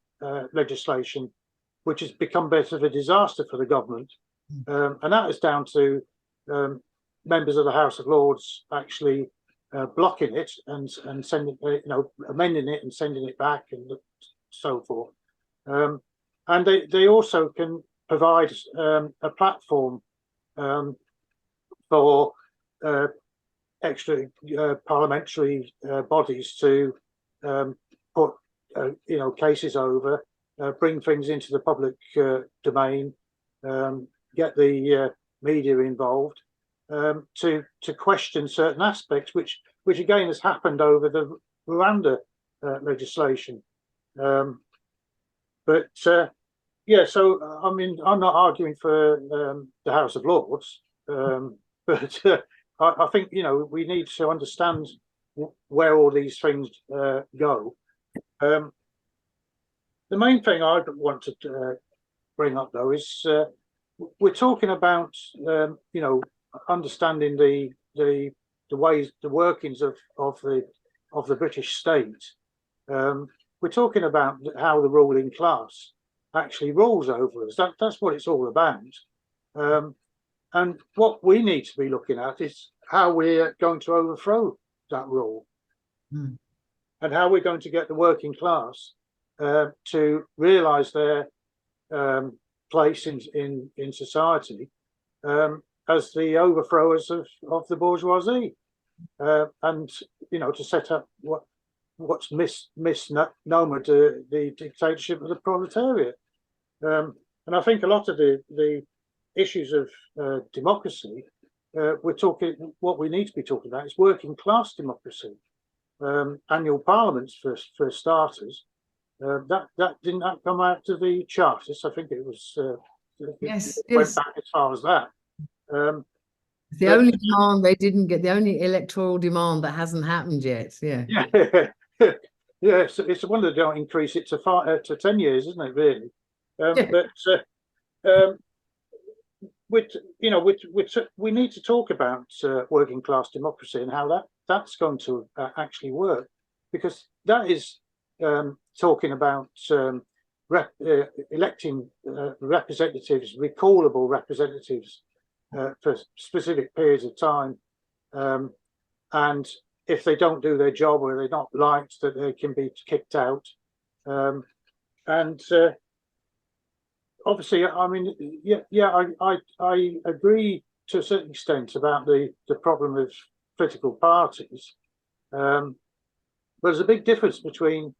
legislation, which has become a bit of a disaster for the government, and that is down to members of the House of Lords actually blocking it and sending, amending it and sending it back and so forth. And they also can provide a platform for extra parliamentary bodies to put cases over, bring things into the public domain, get the media involved, to question certain aspects, which again has happened over the Rwanda legislation. Yeah, so I mean, I'm not arguing for the House of Lords, but I think we need to understand where all these things go. The main thing I want to bring up, though, is we're talking about understanding the ways, the workings of the British state. We're talking about how the ruling class actually rules over us. That's what it's all about. And what we need to be looking at is how we're going to overthrow that rule, and how we're going to get the working class to realise their place in society as the overthrowers of the bourgeoisie, and to set up what's misnomer to the dictatorship of the proletariat. And I think a lot of the issues of democracy, what we need to be talking about is working class democracy. Annual parliaments for starters. That didn't come out of the Chartists. I think it was Yes, went back as far as that. The only demand they didn't get, the only electoral demand that hasn't happened yet. Yeah. Yeah. It's a wonder they don't increase it to 10 years, isn't it? Really. But we need to talk about working class democracy and how that's going to actually work, because that is talking about electing representatives, recallable representatives for specific periods of time, and if they don't do their job or they're not liked, that they can be kicked out. And obviously, I mean, I agree to a certain extent about the problem of political parties, but there's a big difference between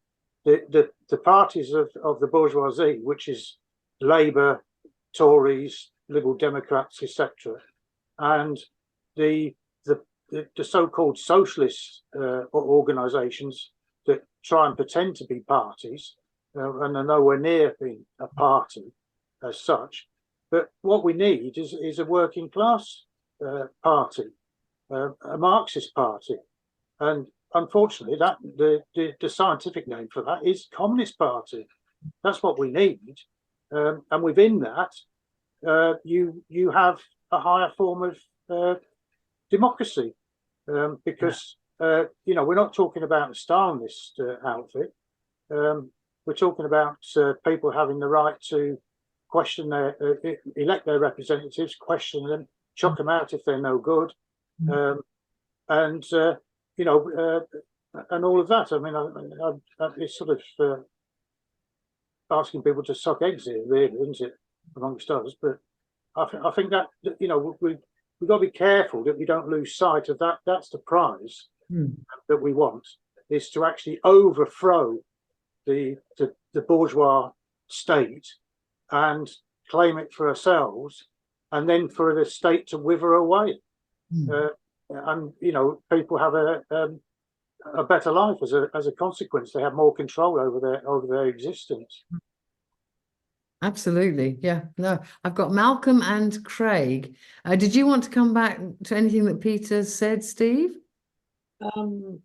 the parties of the bourgeoisie, which is Labour, Tories, Liberal Democrats, etc., and the so-called socialist organisations that try and pretend to be parties and are nowhere near being a party as such. But what we need is a working class party, a Marxist party, and unfortunately, that the scientific name for that is Communist Party. That's what we need, and within that, you have a higher form of democracy, because we're not talking about a Stalinist outfit. We're talking about people having the right to question elect their representatives, question them, chuck them out if they're no good, and and all of that. I mean, it's sort of asking people to suck eggs here, really, isn't it, amongst others? But I think that we've got to be careful that we don't lose sight of that. That's the prize that we want, is to actually overthrow the bourgeois state and claim it for ourselves, and then for the state to wither away. And people have a better life as a consequence. They have more control over their existence. Absolutely. Yeah. No, I've got Malcolm and Craig. Did you want to come back to anything that Peter said, Steve? No,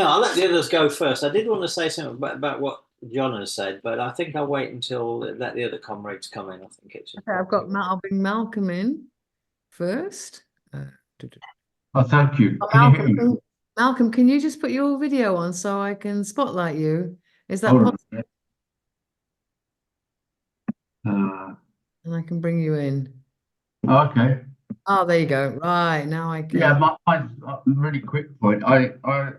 I'll let the others go first. I did want to say something about what John has said, but I think I'll wait until let the other comrades come in. I think it's okay. I'll bring Malcolm in first. Oh, thank you. Malcolm, can you just put your video on so I can spotlight you? Is that Hold possible? on. And I can bring you in. Okay. Oh, there you go. Right, now I can. Yeah, my really quick point. I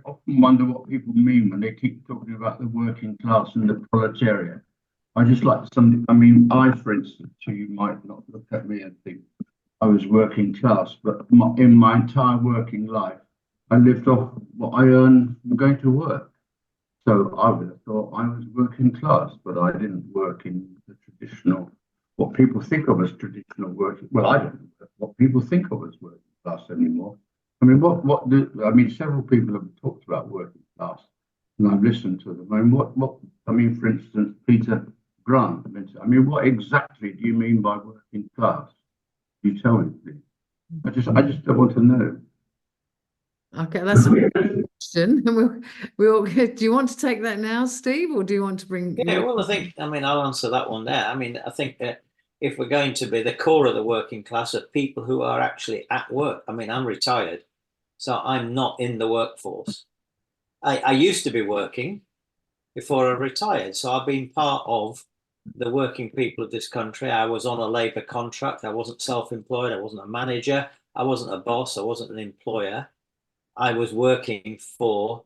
often wonder what people mean when they keep talking about the working class and the proletariat. I just like something. I mean, for instance, so you might not look at me and think I was working class, but in my entire working life, I lived off what I earned from going to work. So I would have thought I was working class, but I didn't work in the traditional, what people think of as traditional working. Well, I don't know what people think of as working class anymore. I mean, several people have talked about working class, and I've listened to them. I mean, for instance, Peter Grant mentioned. I mean, what exactly do you mean by working class? You tell me, please. I just don't want to know. Okay, that's a good question. Do you want to take that now, Steve, or do you want to bring? Yeah, well, I'll answer that one there. I mean, I think that if we're going to be the core of the working class of people who are actually at work. I mean, I'm retired, so I'm not in the workforce. I used to be working before I retired, so I've been part of the working people of this country. I was on a Labour contract. I wasn't self-employed. I wasn't a manager. I wasn't a boss. I wasn't an employer. I was working for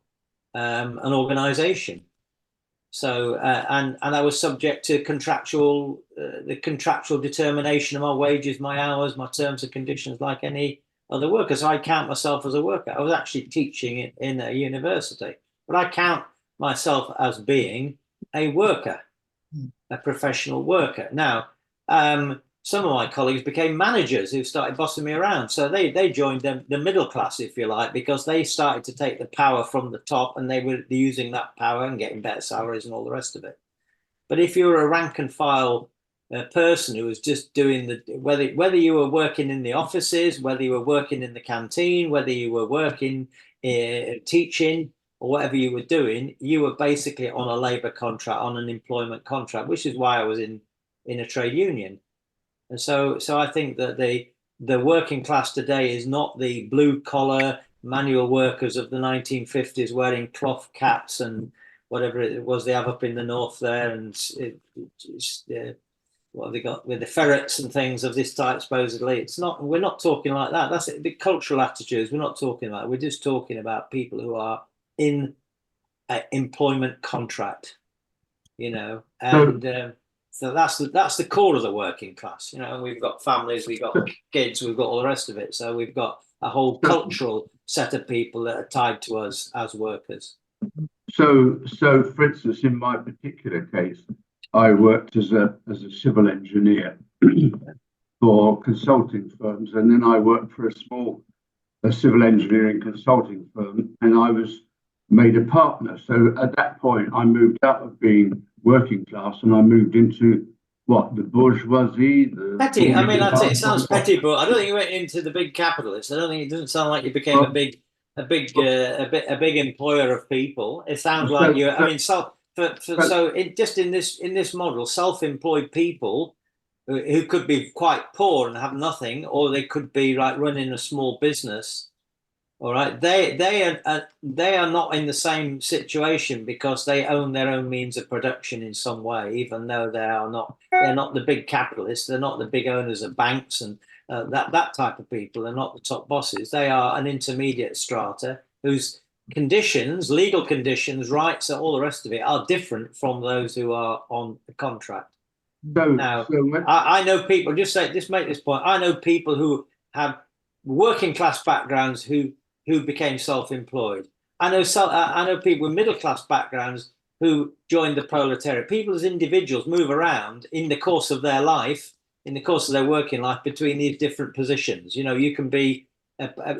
an organisation. So and I was subject to the contractual determination of my wages, my hours, my terms and conditions, like any other worker. So I count myself as a worker. I was actually teaching in a university, but I count myself as being a worker, a professional worker. Now, some of my colleagues became managers who started bossing me around. So they joined the middle class, if you like, because they started to take the power from the top, and they were using that power and getting better salaries and all the rest of it. But if you were a rank and file person who was just doing whether you were working in the offices, whether you were working in the canteen, whether you were working teaching, or whatever you were doing, you were basically on a labour contract, on an employment contract, which is why I was in a trade union. And so I think that the working class today is not the blue collar manual workers of the 1950s wearing cloth caps and whatever it was they have up in the north there, and what have they got with the ferrets and things of this type, supposedly. It's not. We're not talking like that. That's the cultural attitudes. We're not talking about. We're just talking about people who are in an employment contract, and so that's the core of the working class. We've got families, we've got kids, we've got all the rest of it. So we've got a whole cultural set of people that are tied to us as workers. So for instance, in my particular case, I worked as a civil engineer for consulting firms, and then I worked for a civil engineering consulting firm, and I was made a partner. So at that point, I moved out of being working class, and I moved into the bourgeoisie. Petty. I mean, I'd say it sounds petty, but I don't think you went into the big capitalists. I don't think it doesn't sound like you became a big employer of people. It sounds like you. I mean, just in this model, self-employed people who could be quite poor and have nothing, or they could be like running a small business. All right, they are not in the same situation because they own their own means of production in some way, even though they're not the big capitalists, they're not the big owners of banks and that type of people. They're not the top bosses. They are an intermediate strata whose conditions, legal conditions, rights, and all the rest of it are different from those who are on the contract. I know people. Just make this point. I know people who have working class backgrounds who became self-employed. I know people with middle class backgrounds who joined the proletariat. People as individuals move around in the course of their life, in the course of their working life, between these different positions. You know, you can be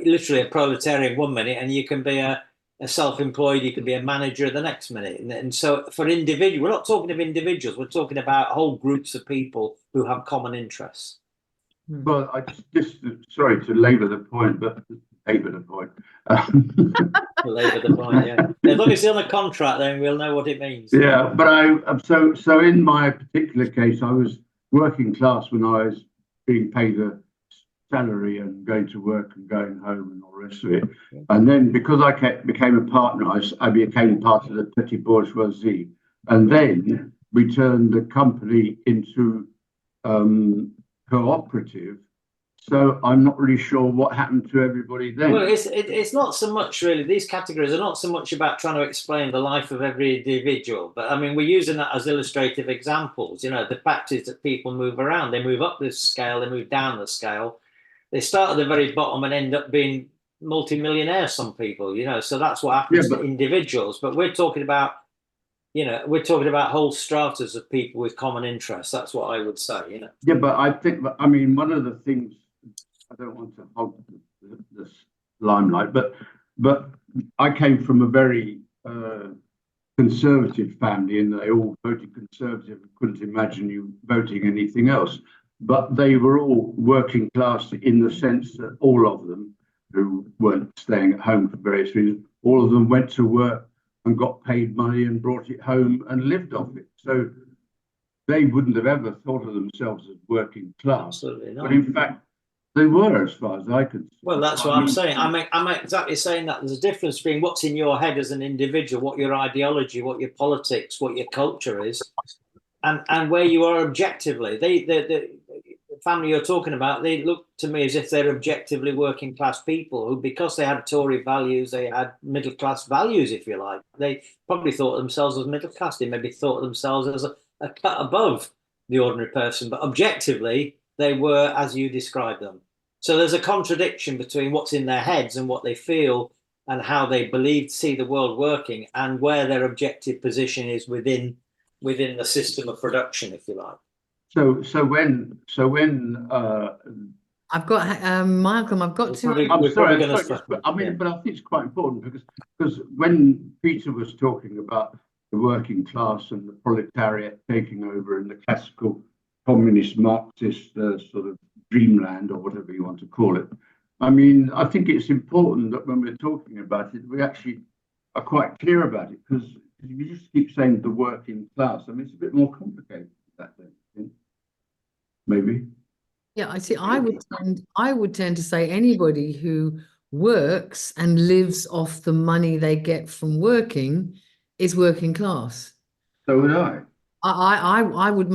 literally a proletarian one minute, and you can be a self-employed. You can be a manager the next minute. And so, for individuals, we're not talking of individuals. We're talking about whole groups of people who have common interests. Well, I just sorry to labour the point, but. Labour the point. Labour the point, yeah. As long as it's on a contract, then we'll know what it means. Yeah, but so in my particular case, I was working class when I was being paid a salary and going to work and going home and all the rest of it. And then because I became a partner, I became part of the petty bourgeoisie. And then we turned the company into cooperative. So I'm not really sure what happened to everybody then. Well, it's not so much really. These categories are not so much about trying to explain the life of every individual, but I mean, we're using that as illustrative examples. You know, the fact is that people move around. They move up this scale. They move down the scale. They start at the very bottom and end up being multimillionaires. Some people, you know, so that's what happens to individuals. But we're talking about, you know, we're talking about whole stratas of people with common interests. That's what I would say. You know. Yeah, but I think, I mean, one of the things. I don't want to hog this limelight, but I came from a very conservative family, and they all voted Conservative. Couldn't imagine you voting anything else. But they were all working class in the sense that all of them, who weren't staying at home for various reasons, all of them went to work and got paid money and brought it home and lived off it. So they wouldn't have ever thought of themselves as working class. Absolutely not. But in fact, they were, as far as I could see. Well, that's what I'm saying. I'm exactly saying that there's a difference between what's in your head as an individual, what your ideology, what your politics, what your culture is, and where you are objectively. The family you're talking about, they look to me as if they're objectively working class people who, because they had Tory values, they had middle class values, if you like. They probably thought of themselves as middle class. They maybe thought of themselves as a cut above the ordinary person, but objectively, they were as you described them. So there's a contradiction between what's in their heads and what they feel and how they see the world working, and where their objective position is within the system of production, if you like. So when I've got Malcolm. I've got to. I'm sorry, but I mean, but I think it's quite important because when Peter was talking about the working class and the proletariat taking over and the classical communist Marxist sort of dreamland, or whatever you want to call it. I mean, I think it's important that when we're talking about it, we actually are quite clear about it, because if you just keep saying the working class, I mean, it's a bit more complicated than that, maybe. Yeah, I see. I would tend to say anybody who works and lives off the money they get from working is working class. So would I. I would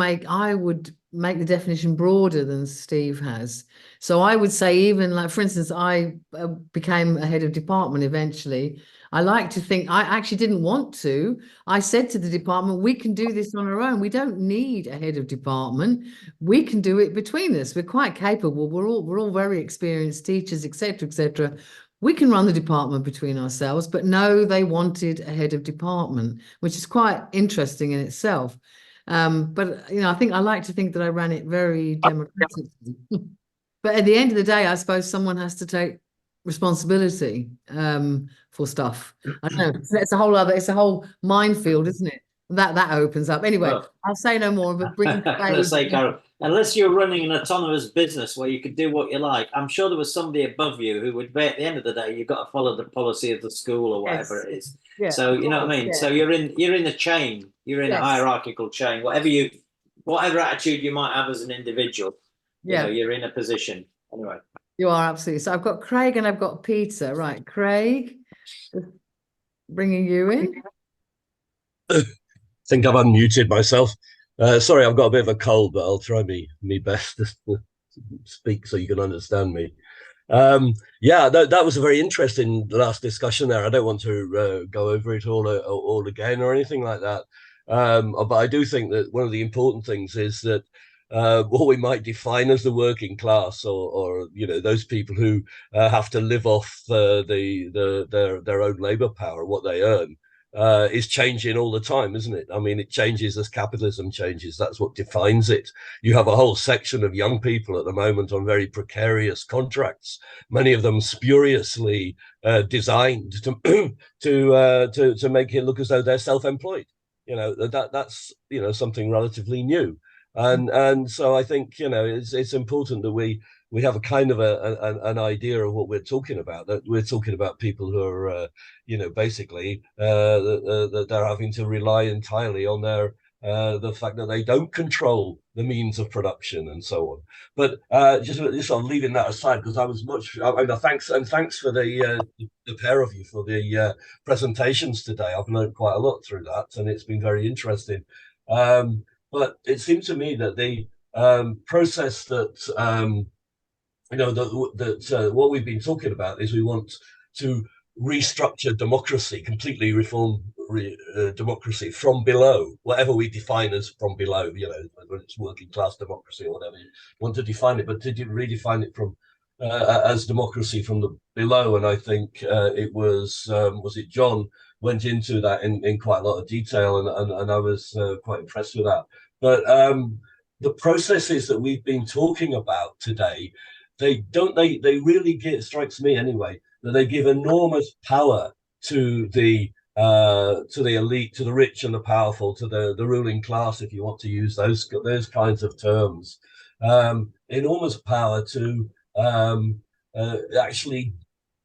make the definition broader than Steve has. So I would say, even like, for instance, I became a head of department eventually. I like to think I actually didn't want to. I said to the department, we can do this on our own. We don't need a head of department. We can do it between us. We're quite capable. We're all very experienced teachers, etc., etc. we can run the department between ourselves, but no, they wanted a head of department, which is quite interesting in itself. But I like to think that I ran it very democratically. But at the end of the day, I suppose someone has to take responsibility for stuff. I don't know. It's a whole minefield, isn't it? That opens up. Anyway, Well, I'll say no more, but bring I'm going to say, Carol, unless you're running an autonomous business where you could do what you like, I'm sure there was somebody above you who would be, at the end of the day, you've got to follow the policy of the school or whatever it is. Yeah, so you know what I mean? Yeah. So you're in the chain, you're in a hierarchical chain. Whatever attitude you might have as an individual, you're in a position. Anyway. You are absolutely. So I've got Craig and I've got Peter. Right, Craig, bringing you in. Think I've unmuted myself. Sorry, I've got a bit of a cold, but I'll try me best to speak so you can understand me. That was a very interesting last discussion there. I don't want to go over it all again or anything like that. But I do think that one of the important things is that what we might define as the working class, or those people who have to live off their own labour power, what they earn, is changing all the time, isn't it? I mean, it changes as capitalism changes. That's what defines it. You have a whole section of young people at the moment on very precarious contracts, many of them spuriously designed to make it look as though they're self-employed. That's something relatively new. And so I think it's important that we have a kind of an idea of what we're talking about. That we're talking about people who are basically that they're having to rely entirely on the fact that they don't control the means of production and so on. But just I'm leaving that aside, because I was thanks for the pair of you for the presentations today. I've learned quite a lot through that, and it's been very interesting. But it seemed to me that the process that what we've been talking about is we want to restructure democracy, completely reform democracy from below, whatever we define as from below, whether it's working class democracy or whatever you want to define it, but to redefine it from as democracy from the below. And I think it was it John went into that in quite a lot of detail, and I was quite impressed with that. But the processes that we've been talking about today, they really strikes me anyway, that they give enormous power to the elite, to the rich and the powerful, to the ruling class, if you want to use those kinds of terms. Enormous power to actually,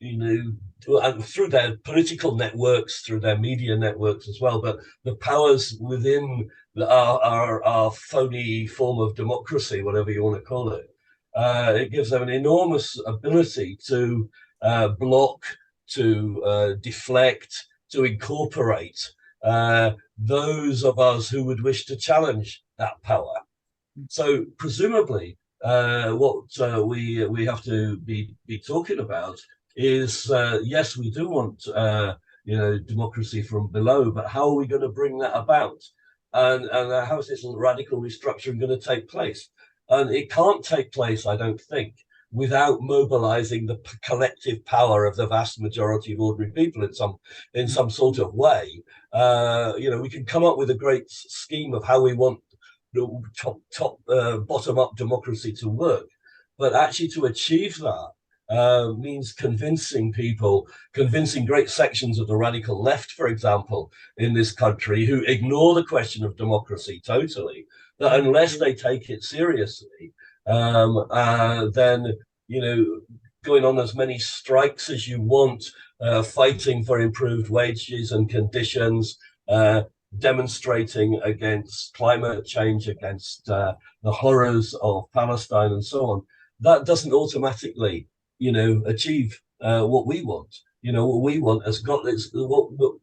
through their political networks, through their media networks as well, but the powers within our phony form of democracy, whatever you want to call it. It gives them an enormous ability to block, to deflect, to incorporate those of us who would wish to challenge that power. So presumably, what we have to be talking about is, yes, we do want democracy from below, but how are we going to bring that about? And how is this radical restructuring going to take place? And it can't take place, I don't think, without mobilizing the collective power of the vast majority of ordinary people in some sort of way. We can come up with a great scheme of how we want the bottom-up democracy to work, but actually to achieve that means convincing great sections of the radical left, for example, in this country, who ignore the question of democracy totally, that unless they take it seriously, then, going on as many strikes as you want, fighting for improved wages and conditions, demonstrating against climate change, against the horrors of Palestine and so on, that doesn't automatically, achieve what we want. What we want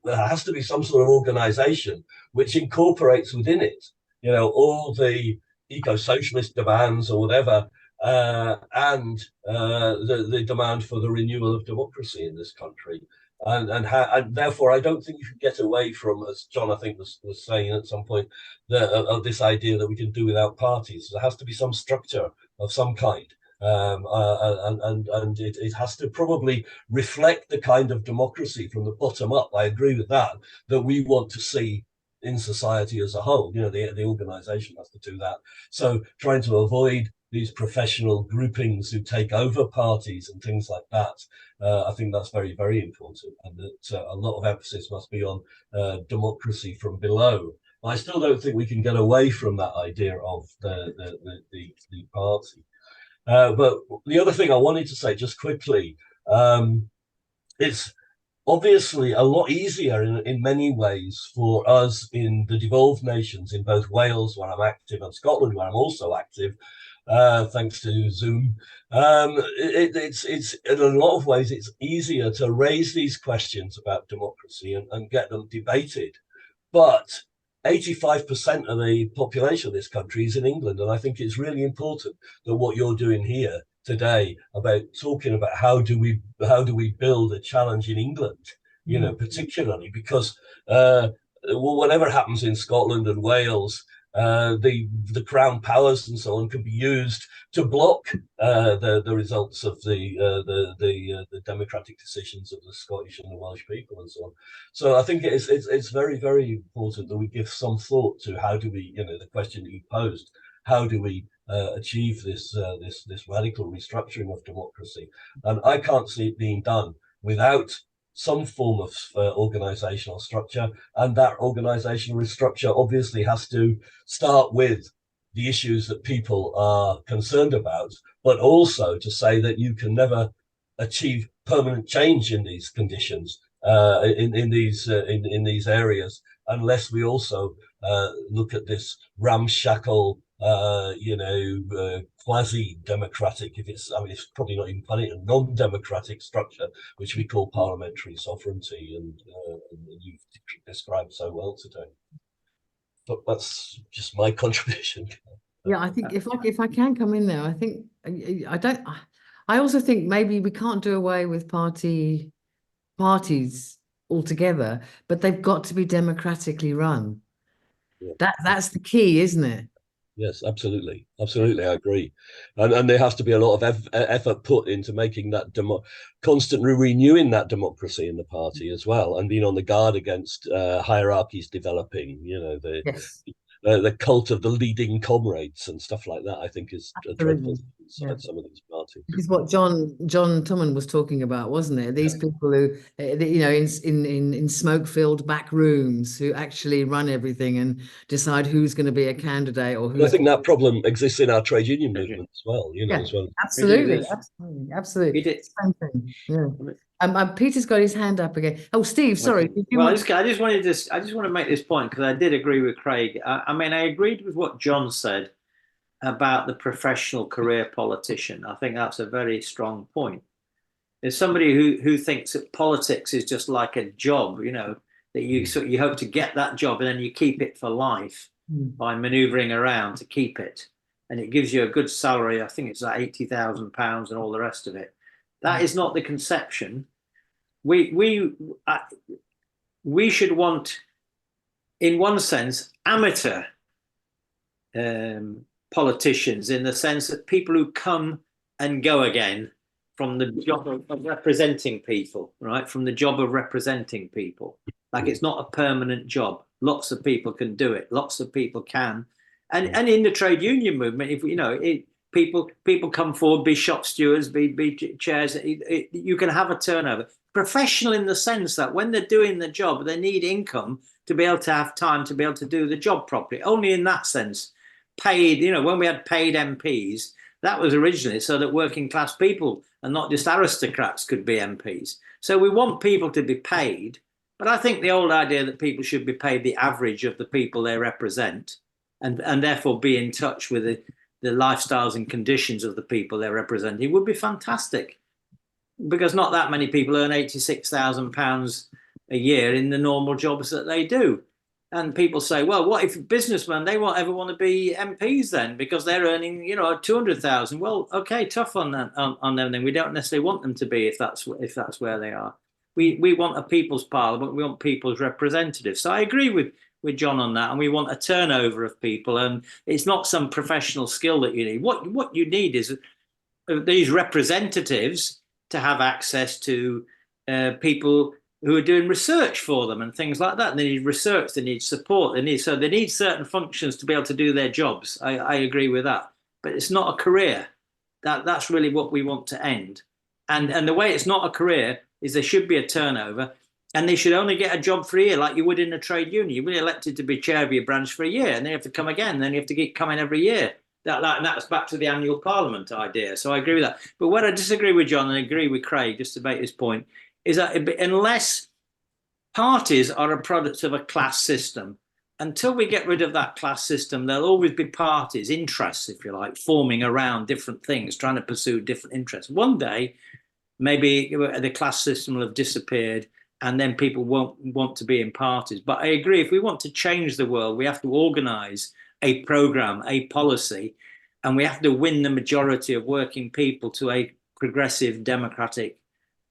there has to be some sort of organization which incorporates within it, all the eco-socialist demands or whatever, and the demand for the renewal of democracy in this country. And therefore, I don't think you can get away from, as John, I think, was saying at some point, of this idea that we can do without parties. There has to be some structure of some kind. and it has to probably reflect the kind of democracy from the bottom up. I agree with that we want to see in society as a whole. You know, the organization has to do that. So trying to avoid these professional groupings who take over parties and things like that, I think that's very, very important, and that a lot of emphasis must be on democracy from below. I still don't think we can get away from that idea of the party. But the other thing I wanted to say just quickly, it's obviously a lot easier in many ways for us in the devolved nations, in both Wales, where I'm active, and Scotland, where I'm also active, thanks to Zoom. It's in a lot of ways, it's easier to raise these questions about democracy and get them debated. But 85% of the population of this country is in England. And I think it's really important that what you're doing here today about talking about how do we build a challenge in England, you know, particularly because whatever happens in Scotland and Wales, the crown powers and so on can be used to block the results of the democratic decisions of the Scottish and the Welsh people and so on. So I think it's very, very important that we give some thought to how do we, you know, the question that you posed, how do we achieve this radical restructuring of democracy? And I can't see it being done without some form of organizational structure, and that organizational structure obviously has to start with the issues that people are concerned about, but also to say that you can never achieve permanent change in these conditions, in these areas, unless we also look at this ramshackle, quasi-democratic, it's probably not even funny, a non-democratic structure, which we call parliamentary sovereignty, and you've described so well today. But that's just my contribution. Yeah, I think if I can come in there, I think I also think maybe we can't do away with parties altogether, but they've got to be democratically run. Yeah. That's the key, isn't it? Yes, absolutely. Absolutely, I agree. And there has to be a lot of effort put into making that constantly renewing that democracy in the party as well, and being on the guard against hierarchies developing, you know, the cult of the leading comrades and stuff like that, I think is dreadful inside some of these parties. This is what John Tumman was talking about, wasn't it? These people who, you know, in smoke-filled back rooms who actually run everything and decide who's going to be a candidate or who. I think that problem exists in our trade union movement as well, you know, as well. Absolutely. Same thing. Yeah. Peter's got his hand up again. Oh, Steve, sorry. Well, I just want to make this point because I did agree with Craig. I mean, I agreed with what John said about the professional career politician. I think that's a very strong point. There's somebody who thinks that politics is just like a job, you know, that you hope to get that job and then you keep it for life by manoeuvring around to keep it, and it gives you a good salary. I think it's like £80,000 and all the rest of it. That is not the conception. We should want, in one sense, amateur politicians, in the sense that people who come and go again from the job of representing people, right? From the job of representing people. Like, it's not a permanent job. Lots of people can do it. Lots of people can. And in the trade union movement, if you know, people come forward, be shop stewards, be chairs. You can have a turnover. Professional in the sense that when they're doing the job, they need income to be able to have time to be able to do the job properly. Only in that sense. Paid, you know, when we had paid MPs, that was originally so that working class people and not just aristocrats could be MPs. So we want people to be paid. But I think the old idea that people should be paid the average of the people they represent and therefore be in touch with the lifestyles and conditions of the people they're representing would be fantastic, because not that many people earn £86,000 a year in the normal jobs that they do. And people say, well, what if businessmen, they won't ever want to be MPs then because they're earning, you know, 200,000. Well, okay, tough on that, on them then. We don't necessarily want them to be if that's where they are. We want a people's parliament. We want people's representatives. So I agree with John on that. And we want a turnover of people. And it's not some professional skill that you need. What you need is these representatives to have access to people who are doing research for them and things like that. And they need research, they need support, they need certain functions to be able to do their jobs. I agree with that, but it's not a career. That's really what we want to end. And the way it's not a career is there should be a turnover, and they should only get a job for a year, like you would in a trade union. You'll be elected to be chair of your branch for a year, and then you have to come again. Then you have to keep coming every year. And that's back to the annual parliament idea. So I agree with that. But where I disagree with John and agree with Craig, just to make this point, is that unless parties are a product of a class system, until we get rid of that class system, there'll always be parties, interests, if you like, forming around different things, trying to pursue different interests. One day, maybe the class system will have disappeared, and then people won't want to be in parties. But I agree, if we want to change the world, we have to organise a programme, a policy, and we have to win the majority of working people to a progressive democratic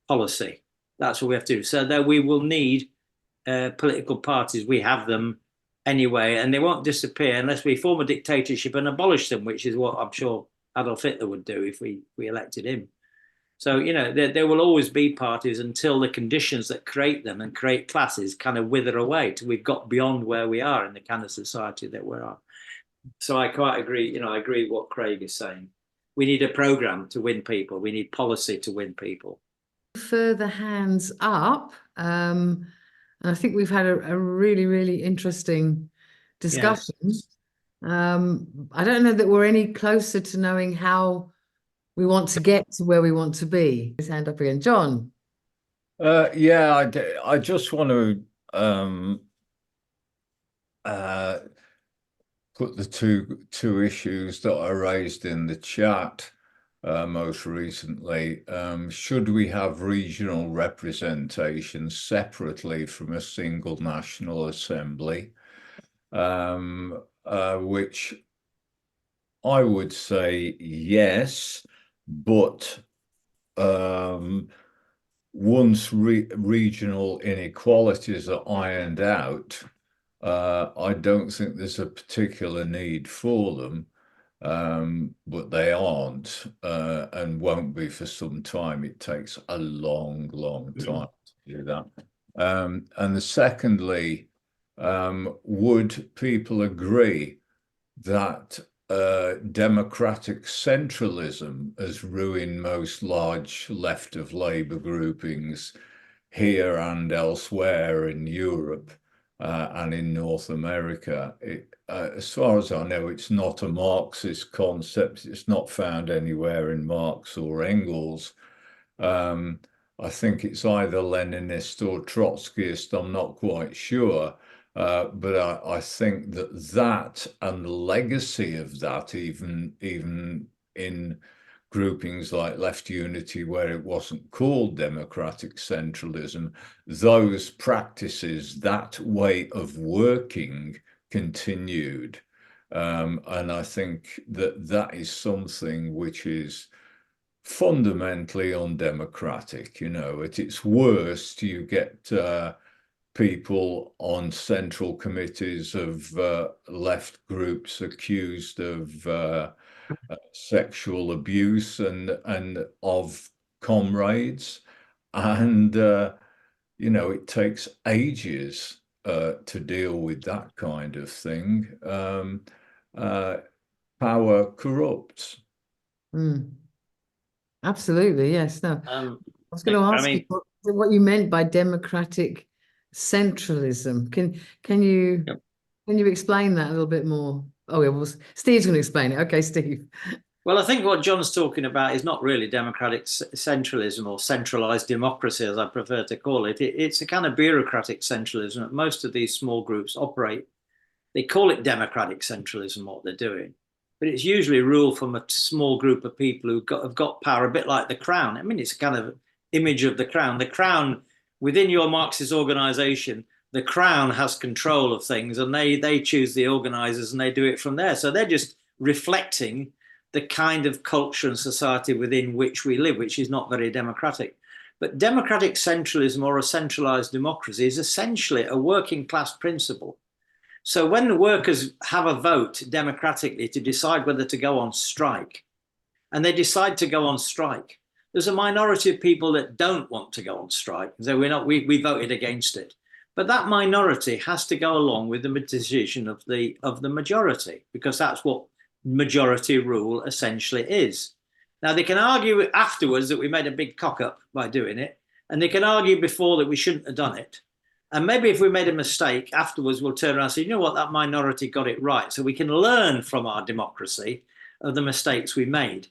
policy. That's what we have to do. So that we will need political parties. We have them anyway, and they won't disappear unless we form a dictatorship and abolish them, which is what I'm sure Adolf Hitler would do if we elected him. So, you know, there will always be parties until the conditions that create them and create classes kind of wither away till we've got beyond where we are in the kind of society that we're on. So I quite agree, you know, I agree with what Craig is saying. We need a programme to win people. We need policy to win people. Further hands up. And I think we've had a really, really interesting discussion. Yes. I don't know that we're any closer to knowing how we want to get to where we want to be. His hand up again. John. Yeah, I just want to put the two issues that I raised in the chat most recently. Should we have regional representation separately from a single National Assembly? Which I would say yes, but once regional inequalities are ironed out, I don't think there's a particular need for them, but they aren't and won't be for some time. It takes a long time to do that. And secondly, would people agree that democratic centralism has ruined most large left of Labour groupings here and elsewhere in Europe and in North America? As far as I know, it's not a Marxist concept. It's not found anywhere in Marx or Engels. I think it's either Leninist or Trotskyist. I'm not quite sure. But I think that and the legacy of that, even in groupings like Left Unity, where it wasn't called democratic centralism, those practices, that way of working continued. And I think that is something which is fundamentally undemocratic. You know, at its worst, you get people on central committees of left groups accused of sexual abuse and of comrades, and you know, it takes ages to deal with that kind of thing. Power corrupts. Absolutely, yes. No, I was going to ask you what you meant by democratic centralism. Can you explain that a little bit more? Oh yeah, well, Steve's going to explain it. Okay, Steve. Well, I think what John's talking about is not really democratic centralism or centralized democracy, as I prefer to call it. It's a kind of bureaucratic centralism. Most of these small groups operate. They call it democratic centralism, what they're doing, but it's usually rule from a small group of people who have got power, a bit like the Crown. I mean, it's a kind of image of the Crown. The Crown, within your Marxist organization, the Crown has control of things, and they choose the organizers and they do it from there. So they're just reflecting the kind of culture and society within which we live, which is not very democratic. But democratic centralism or a centralized democracy is essentially a working class principle. So when the workers have a vote democratically to decide whether to go on strike, and they decide to go on strike, there's a minority of people that don't want to go on strike. So we voted against it. But that minority has to go along with the decision of the majority, because that's what majority rule essentially is. Now, they can argue afterwards that we made a big cock up by doing it, and they can argue before that we shouldn't have done it. And maybe if we made a mistake afterwards, we'll turn around and say, you know what, that minority got it right. So we can learn from our democracy of the mistakes we made.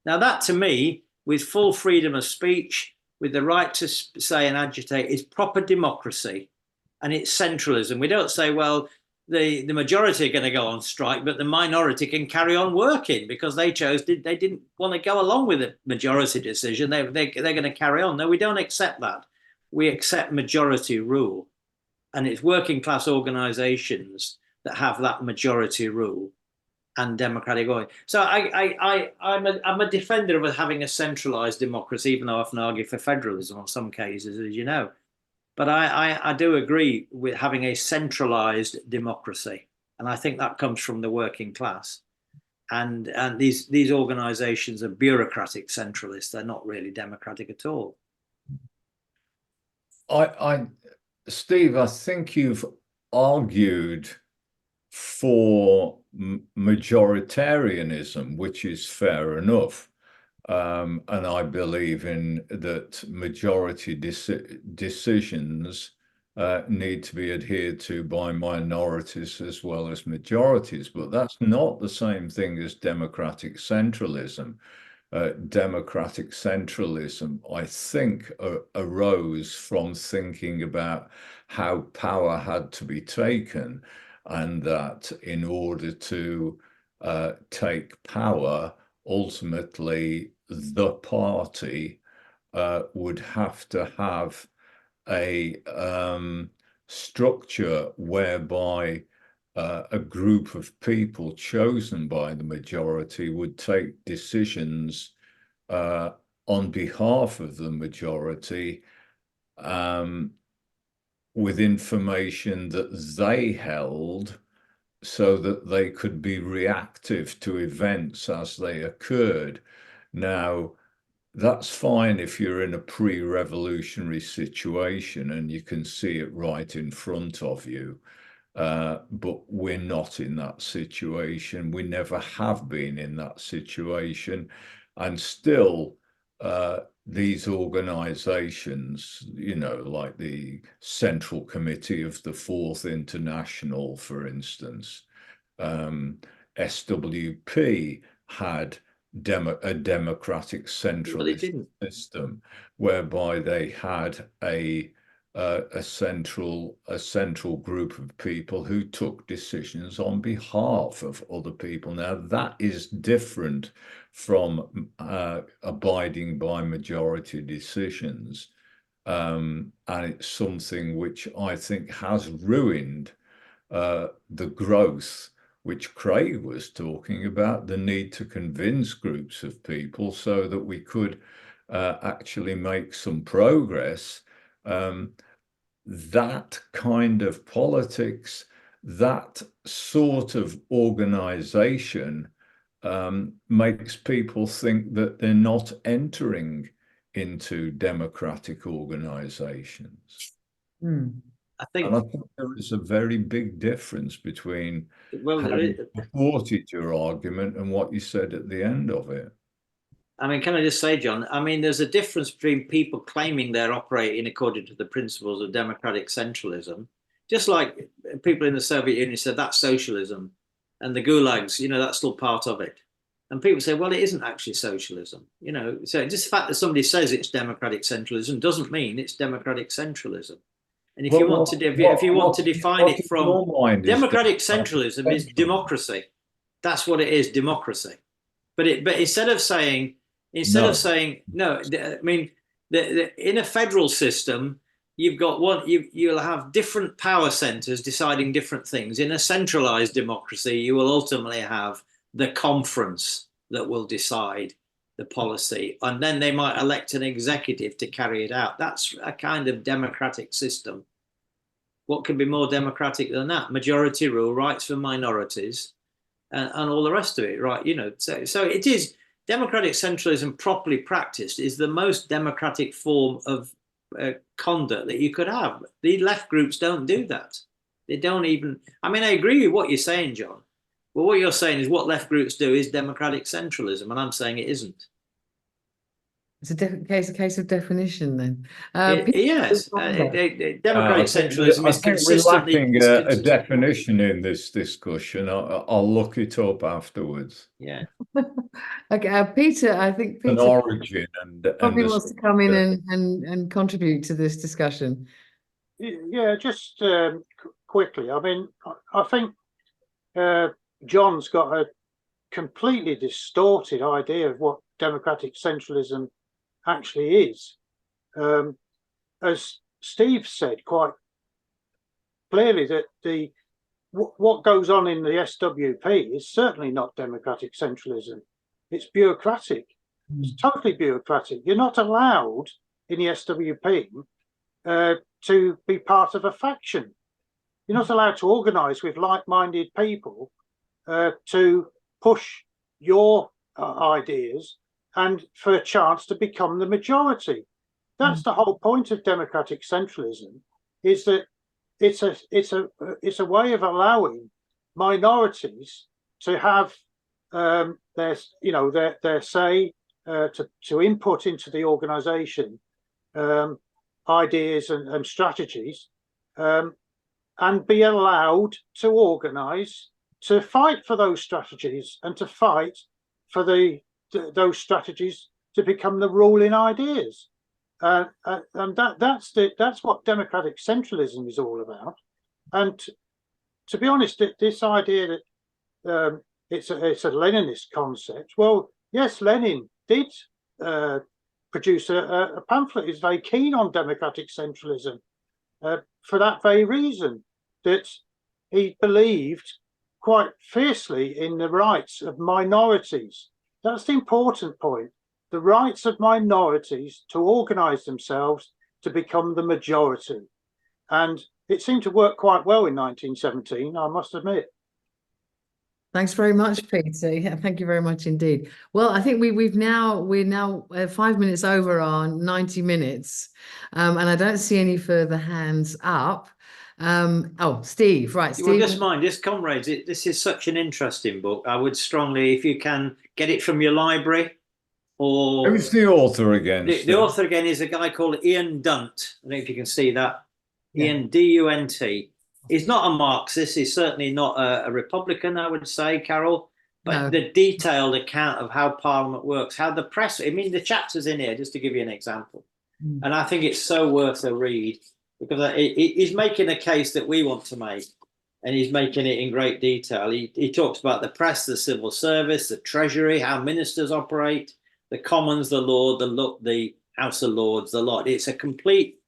Now, that to me, with full freedom of speech, with the right to say and agitate, is proper democracy. And it's centralism. We don't say, well, the majority are going to go on strike, but the minority can carry on working because they didn't want to go along with the majority decision. They're going to carry on. No, we don't accept that. We accept majority rule. And it's working class organizations that have that majority rule and democratic order. So I'm a defender of having a centralized democracy, even though I often argue for federalism on some cases, as you know. But I do agree with having a centralized democracy. And I think that comes from the working class. And these organizations are bureaucratic centralists. They're not really democratic at all. Steve, I think you've argued for majoritarianism, which is fair enough. And I believe in that majority decisions need to be adhered to by minorities as well as majorities. But that's not the same thing as democratic centralism. Democratic centralism, I think, arose from thinking about how power had to be taken, and that in order to take power, ultimately the party would have to have a structure whereby a group of people chosen by the majority would take decisions on behalf of the majority with information that they held, so that they could be reactive to events as they occurred. Now, that's fine if you're in a pre-revolutionary situation and you can see it right in front of you. But we're not in that situation. We never have been in that situation. And still, these organizations, you know, like the Central Committee of the Fourth International, for instance, SWP had a democratic centralist system whereby they had a central group of people who took decisions on behalf of other people. Now, that is different from abiding by majority decisions. And it's something which I think has ruined the growth which Craig was talking about, the need to convince groups of people so that we could actually make some progress. That kind of politics, that sort of organization makes people think that they're not entering into democratic organizations. I think there is a very big difference between having supported your argument and what you said at the end of it. I mean, can I just say, John, I mean, there's a difference between people claiming they're operating according to the principles of democratic centralism, just like people in the Soviet Union said that's socialism, and the gulags, you know, that's still part of it. And people say, well, it isn't actually socialism, you know. So just the fact that somebody says it's democratic centralism doesn't mean it's democratic centralism. And if you want to define it from democratic centralism is democracy. That's what it is, democracy. But instead of saying no, I mean, in a federal system, you've got you'll have different power centers deciding different things. In a centralized democracy, you will ultimately have the conference that will decide the policy, and then they might elect an executive to carry it out. That's a kind of democratic system. What can be more democratic than that? Majority rule, rights for minorities, and all the rest of it, right? You know, so it is democratic centralism properly practiced is the most democratic form of conduct that you could have. The left groups don't do that. They don't even, I mean, I agree with what you're saying, John. But what you're saying is what left groups do is democratic centralism, and I'm saying it isn't. It's a case of definition then. Yes, democratic centralism I is think we're consistently. lacking a definition in this discussion. I'll look it up afterwards. Yeah. Okay, Peter, I think An Peter origin probably and wants to come in and contribute to this discussion. Yeah, just quickly. I mean, I think John's got a completely distorted idea of what democratic centralism actually is. As Steve said quite clearly, that what goes on in the SWP is certainly not democratic centralism. It's bureaucratic. It's totally bureaucratic. You're not allowed in the SWP to be part of a faction. You're not allowed to organise with like-minded people to push your ideas and for a chance to become the majority. That's the whole point of democratic centralism, is that it's a way of allowing minorities to have their say, to input into the organisation ideas and strategies, and be allowed to organise, to fight for those strategies, and to fight for those strategies to become the ruling ideas. And that's what democratic centralism is all about. And to be honest, this idea that it's a Leninist concept. Well, yes, Lenin did produce a pamphlet. He's very keen on democratic centralism for that very reason, that he believed quite fiercely in the rights of minorities. That's the important point. The rights of minorities to organise themselves to become the majority. And it seemed to work quite well in 1917, I must admit. Thanks very much, Peter. Yeah, thank you very much indeed. Well, I think we're now 5 minutes over our 90 minutes, and I don't see any further hands up. Oh, Steve, right, Steve. Well, just comrades, this is such an interesting book. I would strongly, if you can, get it from your library. Or who's the author again? The author again is a guy called Ian Dunt. I don't know if you can see that. Yeah. Ian D-U-N-T. He's not a Marxist. He's certainly not a Republican, I would say, Carol. But No. the detailed account of how Parliament works, how the press, I mean, the chapters in here, just to give you an example. And I think it's so worth a read, because he's making a case that we want to make, and he's making it in great detail. He talks about the press, the civil service, the treasury, how ministers operate, the Commons, the Lord, the House of Lords, the lot. It's a complete,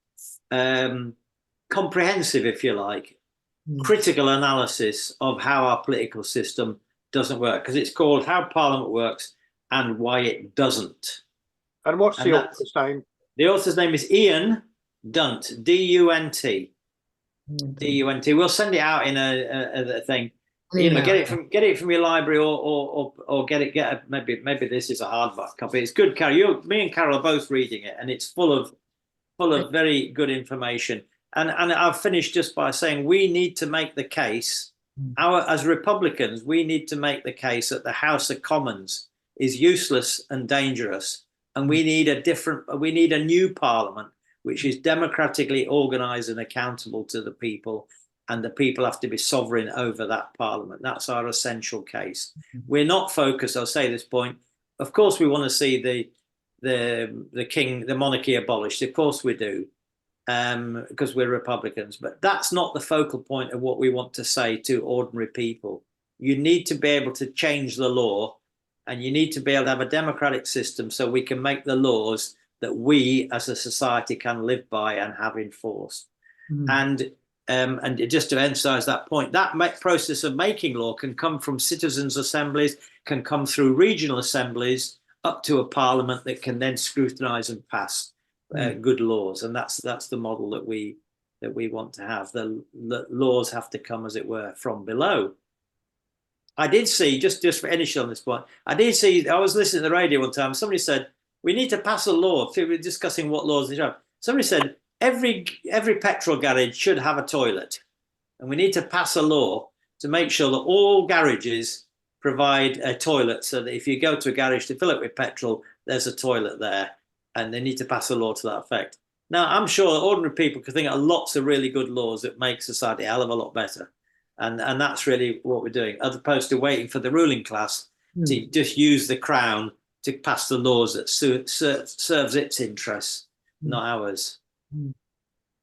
comprehensive, if you like, critical analysis of how our political system doesn't work, because it's called How Parliament Works and Why It Doesn't. And what's the author's name? The author's name is Ian Dunt, D-U-N-T. D-U-N-T. We'll send it out in a thing. You know, get it from your library, or maybe this is a hardback copy. It's good, Carol. Me and Carol are both reading it, and it's full of very good information. And I'll finish just by saying we need to make the case. As Republicans, we need to make the case that the House of Commons is useless and dangerous, and we need a new Parliament which is democratically organised and accountable to the people. And the people have to be sovereign over that Parliament. That's our essential case. We're not focused. I'll say this point. Of course, we want to see the monarchy abolished. Of course, we do, because we're Republicans. But that's not the focal point of what we want to say to ordinary people. You need to be able to change the law, and you need to be able to have a democratic system so we can make the laws that we, as a society, can live by and have enforced. And just to emphasize that point, that process of making law can come from citizens' assemblies, can come through regional assemblies, up to a parliament that can then scrutinize and pass good laws. And that's the model that we want to have. The laws have to come, as it were, from below. I did see, just for finish on this point, I was listening to the radio one time, somebody said, we need to pass a law. We were discussing what laws they have. Somebody said, every petrol garage should have a toilet. And we need to pass a law to make sure that all garages provide a toilet, so that if you go to a garage to fill it with petrol, there's a toilet there. And they need to pass a law to that effect. Now, I'm sure ordinary people could think of lots of really good laws that make society a hell of a lot better. And that's really what we're doing, as opposed to waiting for the ruling class to just use the crown to pass the laws that serves its interests, not ours.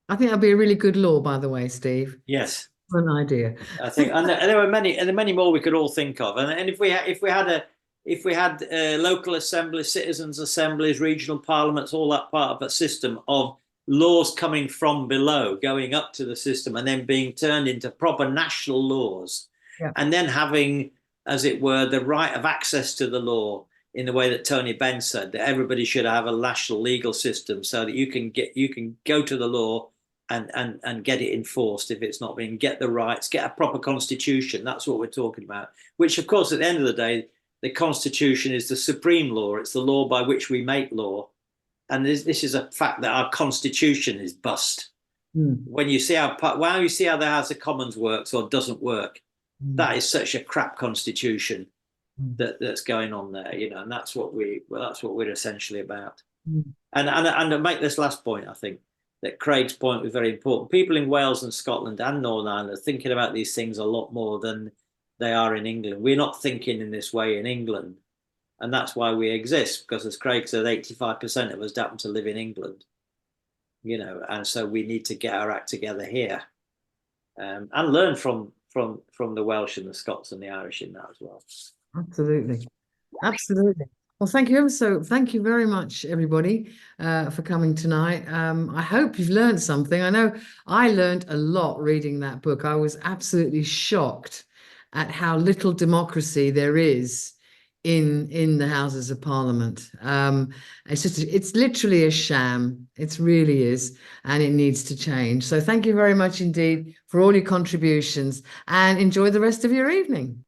I think that'd be a really good law, by the way, Steve. Yes, An idea. I think, and there were many more we could all think of. And if we had local assemblies, citizens' assemblies, regional parliaments, all that part of a system of laws coming from below, going up to the system, and then being turned into proper national laws, and then having, as it were, the right of access to the law in the way that Tony Benn said, that everybody should have a national legal system, so that you can go to the law and get it enforced if it's not being, get the rights, get a proper constitution. That's what we're talking about, which of course at the end of the day, the constitution is the supreme law. It's the law by which we make law. And this is a fact that our constitution is bust. When you see how the House of Commons works or doesn't work, that is such a crap constitution that's going on there, and that's what we're essentially about. And to make this last point, I think that Craig's point was very important. People in Wales and Scotland and Northern Ireland are thinking about these things a lot more than they are in England. We're not thinking in this way in England. And that's why we exist, because as Craig said, 85% of us happen to live in England, and so we need to get our act together here, and learn from the Welsh and the Scots and the Irish in that as well. Absolutely. Well, thank you very much, everybody, for coming tonight. I hope you've learned something. I know I learned a lot reading that book. I was absolutely shocked at how little democracy there is in the Houses of Parliament. It's literally a sham. It really is, and it needs to change. So thank you very much indeed for all your contributions, and enjoy the rest of your evening.